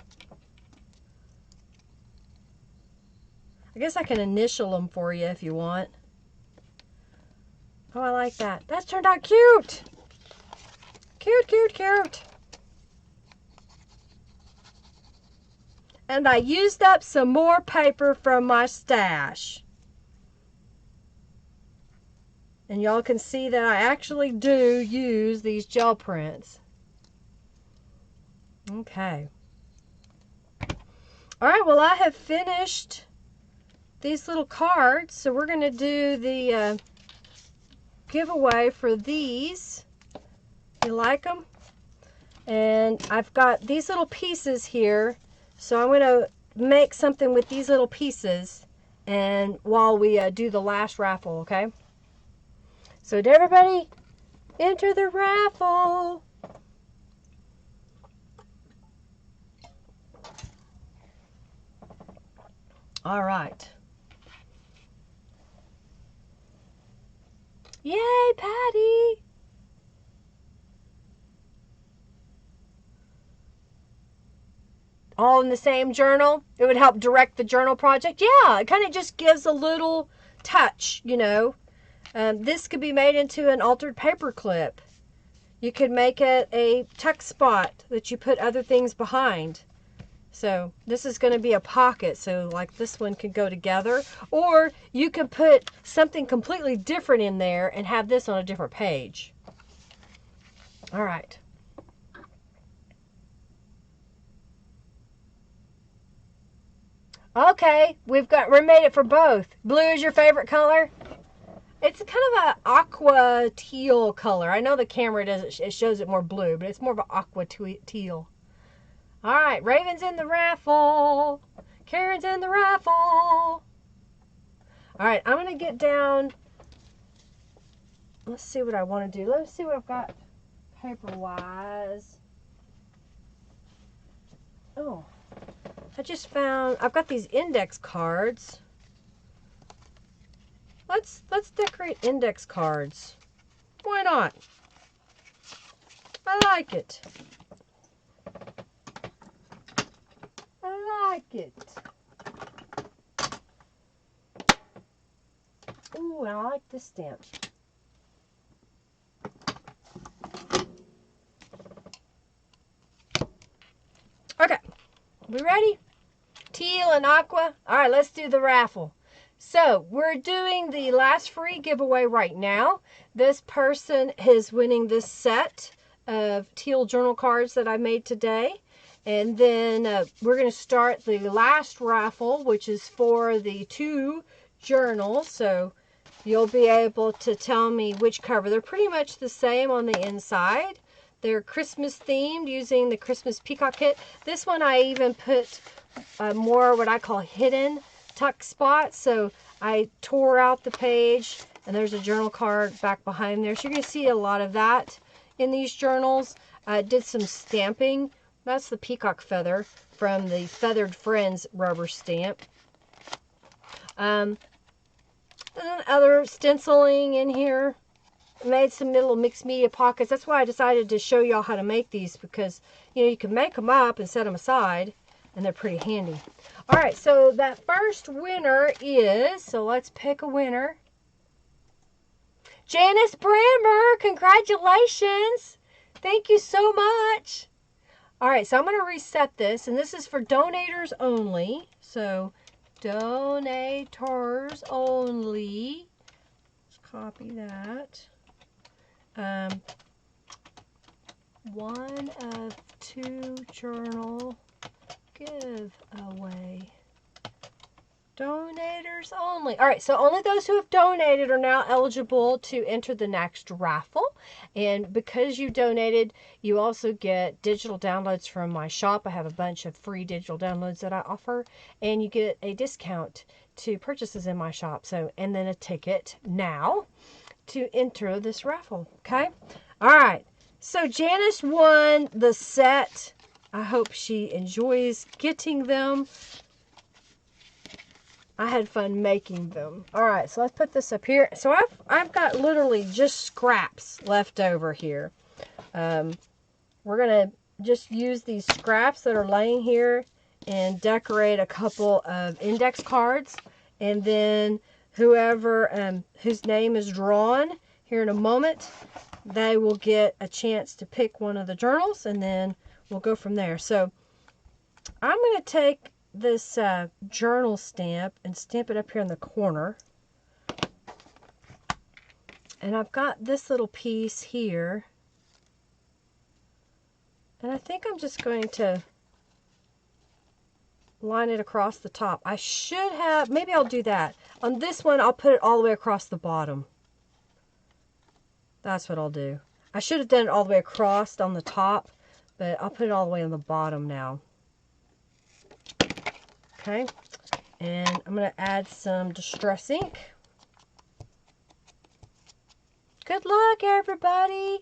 S1: I guess I can initial them for you if you want. Oh, I like that. That's turned out cute. Cute, cute, cute. And I used up some more paper from my stash. And y'all can see that I actually do use these gel prints. Okay. Alright, well I have finished these little cards. So we're going to do the giveaway for these. You like them? And I've got these little pieces here. So I'm going to make something with these little pieces. And while we do the last raffle, okay? So did everybody enter the raffle? All right. Yay, Patty! All in the same journal. It would help direct the journal project. Yeah, it kind of just gives a little touch, you know. This could be made into an altered paper clip. You could make it a tuck spot that you put other things behind. So this is going to be a pocket, so like this one could go together. Or you could put something completely different in there and have this on a different page. All right. Okay, we made it for both. Blue is your favorite color? It's kind of an aqua teal color. I know the camera doesn't, it shows it more blue, but it's more of an aqua teal. All right, Raven's in the raffle. Karen's in the raffle. All right, I'm going to get down. Let's see what I want to do. Let's see what I've got paper-wise. Oh, I just found, I've got these index cards. Let's decorate index cards. Why not? I like it. I like it. Ooh, and I like this stamp. Okay, we ready? Teal and aqua. All right, let's do the raffle. So we're doing the last free giveaway right now. This person is winning this set of teal journal cards that I made today. And then we're going to start the last raffle, which is for the 2 journals. So you'll be able to tell me which cover. They're pretty much the same on the inside. They're Christmas themed using the Christmas peacock kit. This one I even put more what I call hidden tuck spots. So I tore out the page and there's a journal card back behind there. So you're going to see a lot of that in these journals. I did some stamping. That's the peacock feather from the Feathered Friends rubber stamp. And other stenciling in here. Made some little mixed media pockets. That's why I decided to show y'all how to make these, because you can make them up and set them aside and they're pretty handy. All right, so that first winner is, so let's pick a winner. Janice Brammer, congratulations. Thank you so much. All right, so I'm going to reset this, and this is for donators only. So, donators only. Let's copy that. 1 of 2 journal giveaway. Donators only. All right, so only those who have donated are now eligible to enter the next raffle. And because you donated, you also get digital downloads from my shop. I have a bunch of free digital downloads that I offer, and you get a discount to purchases in my shop. So, and then a ticket now to enter this raffle. Okay? All right. So Janice won the set. I hope she enjoys getting them. I had fun making them. All right, so let's put this up here. So I've got literally just scraps left over here. We're gonna just use these scraps that are laying here and decorate a couple of index cards, and then whoever whose name is drawn here in a moment, they will get a chance to pick one of the journals, and then we'll go from there. So I'm gonna take this journal stamp and stamp it up here in the corner. And I've got this little piece here. And I think I'm just going to line it across the top. I should have, maybe I'll do that. On this one, I'll put it all the way across the bottom. That's what I'll do. I should have done it all the way across on the top, but I'll put it all the way on the bottom now. Okay, and I'm going to add some Distress ink. Good luck, everybody.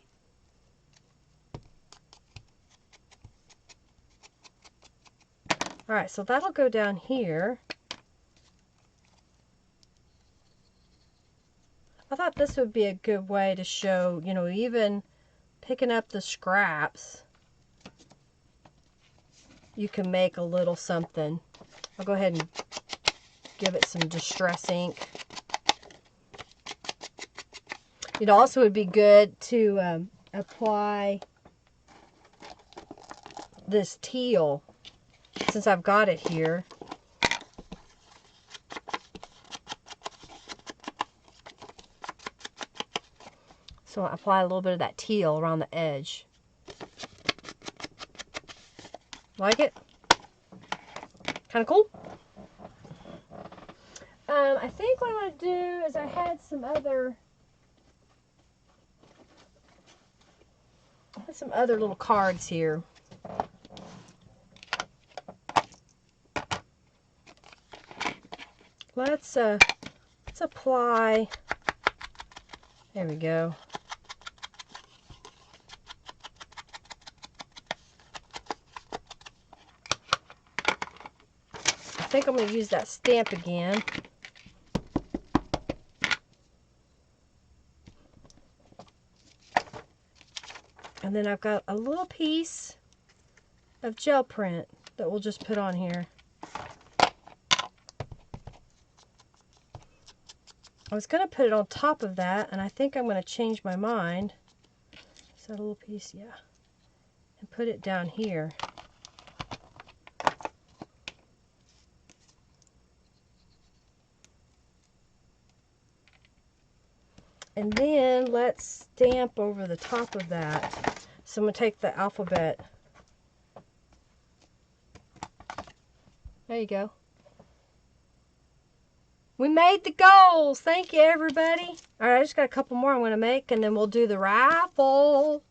S1: All right, so that'll go down here. I thought this would be a good way to show, you know, even picking up the scraps, you can make a little something. I'll go ahead and give it some Distress ink. It also would be good to apply this teal, since I've got it here. So I apply a little bit of that teal around the edge. Like it? Kind of cool? I think what I'm going to do is I had some other little cards here. Let's apply. There we go. I think I'm going to use that stamp again. And then I've got a little piece of gel print that we'll just put on here. I was going to put it on top of that, and I think I'm going to change my mind. Is that a little piece? Yeah. And put it down here. And then let's stamp over the top of that. So I'm going to take the alphabet. There you go. We made the goals. Thank you, everybody. All right, I just got a couple more I'm going to make, and then we'll do the raffle.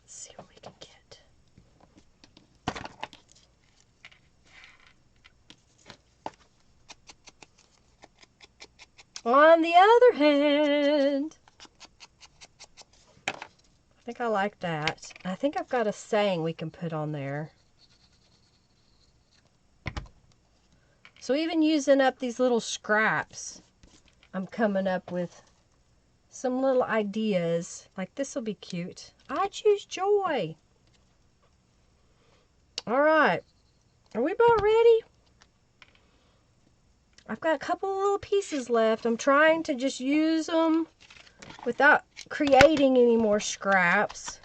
S1: Let's see what we can get. On the other hand, I think I like that. I think I've got a saying we can put on there. So even using up these little scraps, I'm coming up with some little ideas. Like this will be cute. I choose joy. All right. Are we about ready? I've got a couple of little pieces left. I'm trying to just use them without creating any more scraps.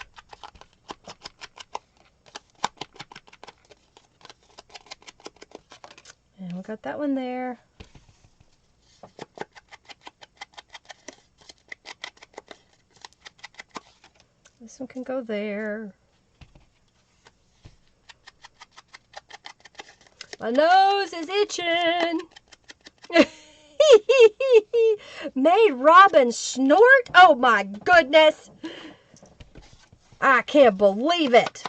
S1: And we got that one there. This one can go there. My nose is itching. Made Robin snort? Oh my goodness. I can't believe it.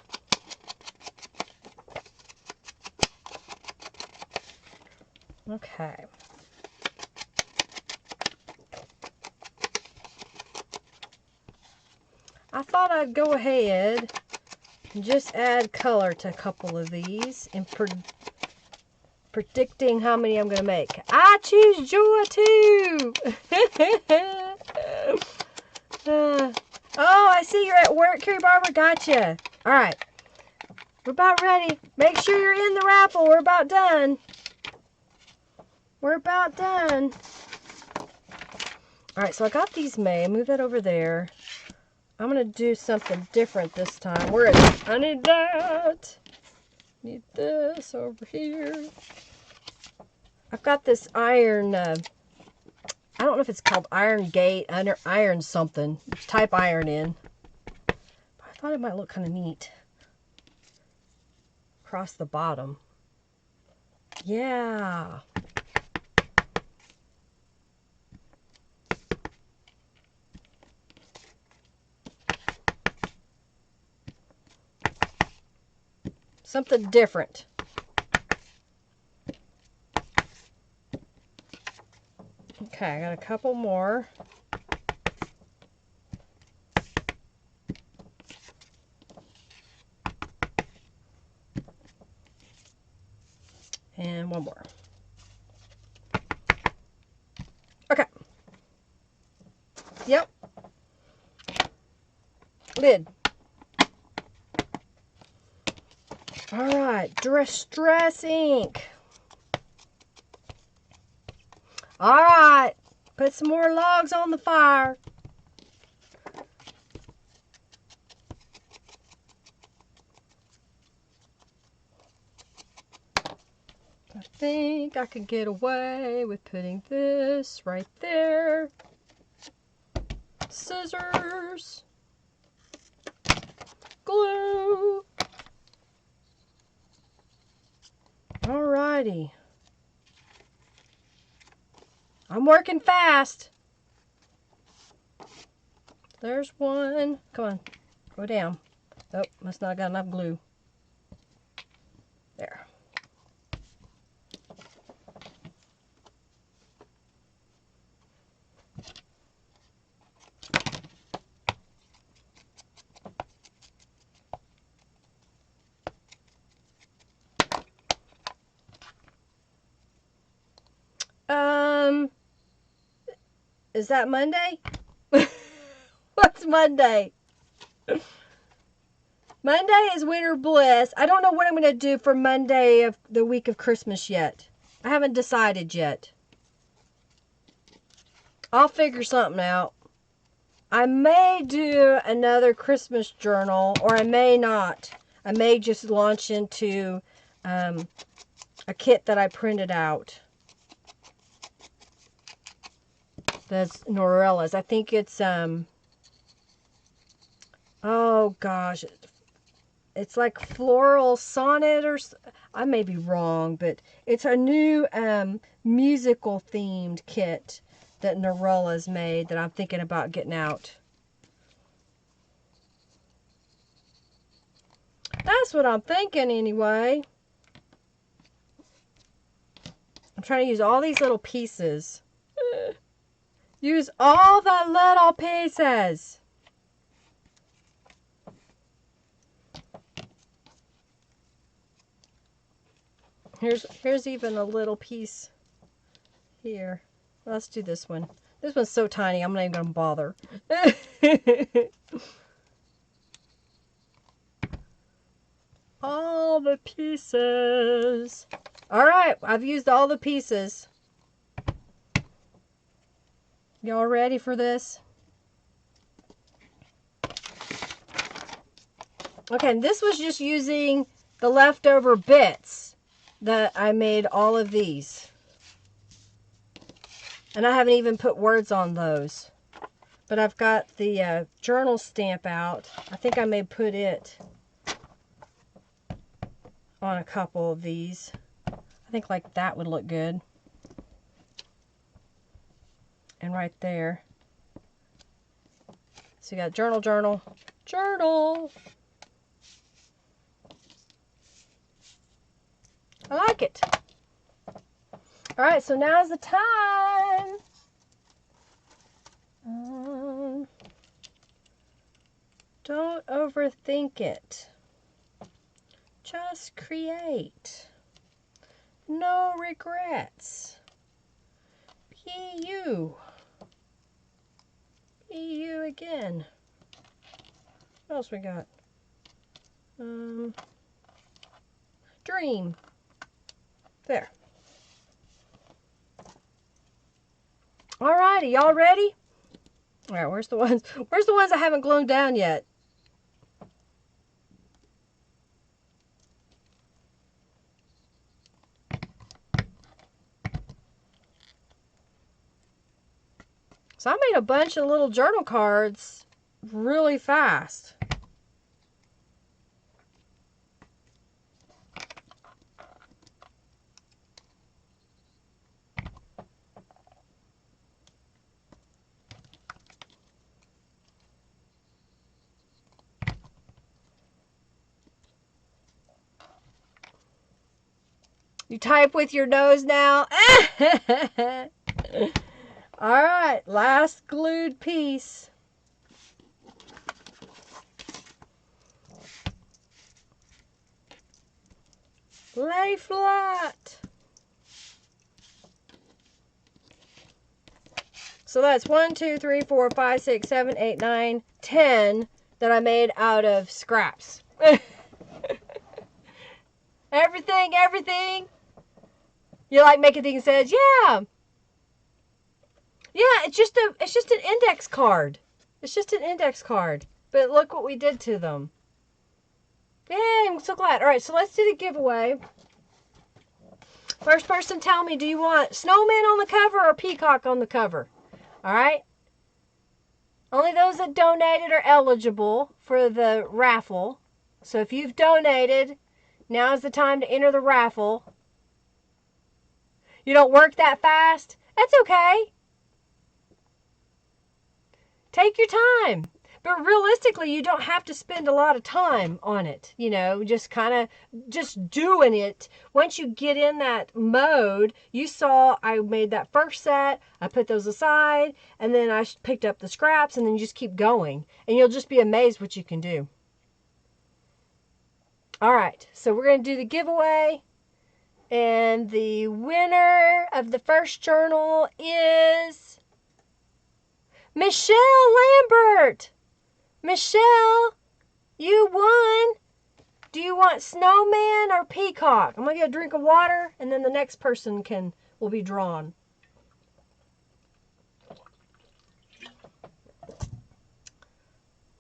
S1: Okay. I thought I'd go ahead and just add color to a couple of these and predicting how many I'm going to make. I choose joy too. Oh, I see you're at work, Carrie Barber. Gotcha. All right. We're about ready. Make sure you're in the raffle. We're about done. We're about done. All right, so I got these made. Move that over there. I'm going to do something different this time. Where is it? I need that. Need this over here. I've got this iron, I don't know if it's called iron gate, iron something. Type iron in. But I thought it might look kind of neat. Across the bottom. Yeah. Something different. Okay, I got a couple more. And one more. Okay. Yep. Lid. All right, Distress ink. All right, put some more logs on the fire. I think I could get away with putting this right there. Scissors. Glue. Alrighty. I'm working fast. There's one. Come on. Go down. Oh, must not have got enough glue. There. Is that Monday? What's Monday? Monday is Winter Bliss. I don't know what I'm going to do for Monday of the week of Christmas yet. I haven't decided yet. I'll figure something out. I may do another Christmas journal, or I may not. I may just launch into a kit that I printed out. That's Norella's. I think it's, oh gosh, it's like Floral Sonnet, or I may be wrong, but it's a new musical themed kit that Norella's made that I'm thinking about getting out. That's what I'm thinking anyway. I'm trying to use all these little pieces. Use all the little pieces. Here's even a little piece here. Let's do this one. This one's so tiny, I'm not even going to bother. All the pieces. All right, I've used all the pieces. Y'all ready for this? Okay, and this was just using the leftover bits that I made all of these. And I haven't even put words on those. But I've got the journal stamp out. I think I may put it on a couple of these. I think like that would look good. And right there. So you got journal, journal, journal. I like it. All right, so now's the time. Don't overthink it. Just create. No regrets. Be you. Be you again. What else we got? Dream. There. Alrighty, y'all ready? Alright, where's the ones I haven't glued down yet? So I made a bunch of little journal cards really fast. You type with your nose now. Alright, last glued piece. Lay flat. So that's 1, 2, 3, 4, 5, 6, 7, 8, 9, 10 that I made out of scraps. Everything. You like making things says, yeah. Yeah, it's just an index card. It's just an index card. But look what we did to them. Yay, I'm so glad. All right, so let's do the giveaway. First person, tell me, do you want snowman on the cover or peacock on the cover? All right. Only those that donated are eligible for the raffle. So if you've donated, now is the time to enter the raffle. You don't work that fast? That's okay. Take your time. But realistically, you don't have to spend a lot of time on it. You know, just doing it. Once you get in that mode, you saw I made that first set. I put those aside. And then I picked up the scraps. And then you just keep going. And you'll just be amazed what you can do. All right. So we're going to do the giveaway. And the winner of the first journal is Michelle Lambert. Michelle, you won. Do you want snowman or peacock? I'm going to get a drink of water, and then the next person will be drawn.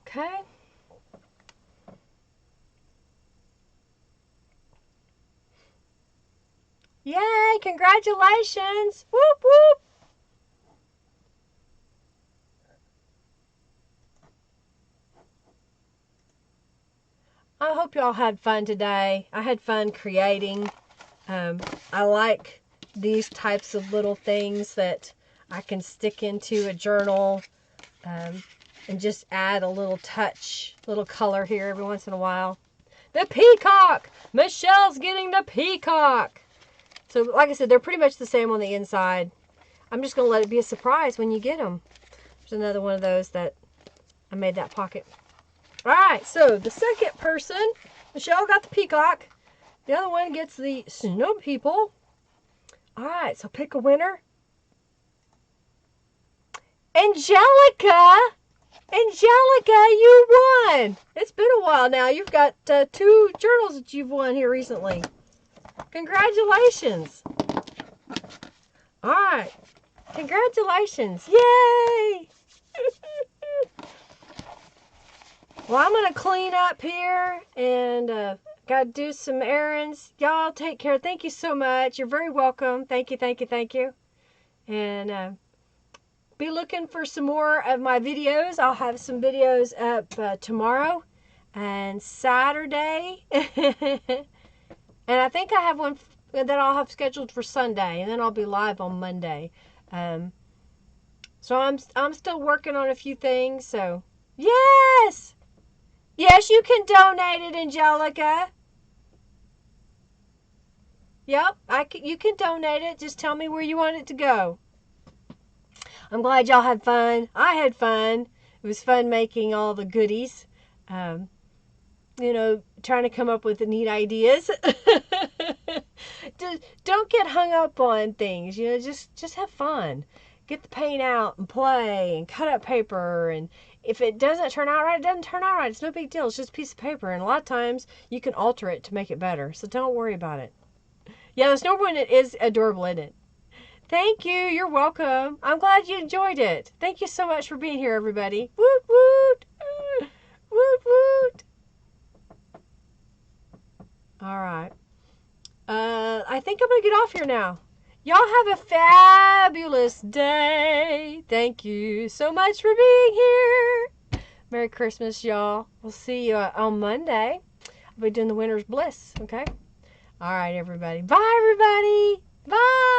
S1: Okay. Yay, congratulations. Whoop, whoop. I hope y'all had fun today. I had fun creating. I like these types of little things that I can stick into a journal and just add a little touch, little color here every once in a while. The peacock! Michelle's getting the peacock! So, like I said, they're pretty much the same on the inside. I'm just going to let it be a surprise when you get them. There's another one of those that I made that pocket. Alright, so the second person, Michelle got the peacock. The other one gets the snow people. Alright, so pick a winner. Angelica! Angelica, you won! It's been a while now. You've got 2 journals that you've won here recently. Congratulations! Alright. Congratulations. Yay! Well, I'm going to clean up here and got to do some errands. Y'all take care. Thank you so much. You're very welcome. Thank you, thank you, thank you. And be looking for some more of my videos. I'll have some videos up tomorrow and Saturday. And I think I have one that I'll have scheduled for Sunday, and then I'll be live on Monday. So I'm still working on a few things. So yes, you can donate it, Angelica. Yep, you can donate it. Just tell me where you want it to go. I'm glad y'all had fun. I had fun. It was fun making all the goodies. Trying to come up with neat ideas. Don't get hung up on things. Just have fun. Get the paint out and play and cut up paper. And if it doesn't turn out right, it doesn't turn out right. It's no big deal. It's just a piece of paper. And a lot of times you can alter it to make it better. So don't worry about it. Yeah, the snowboard is adorable, isn't it? Thank you. You're welcome. I'm glad you enjoyed it. Thank you so much for being here, everybody. Woot, woot. Woot, woot. All right. I think I'm going to get off here now. Y'all have a fabulous day. Thank you so much for being here. Merry Christmas, y'all. We'll see you on Monday. I'll be doing the winter's bliss, okay? All right, everybody. Bye, everybody. Bye.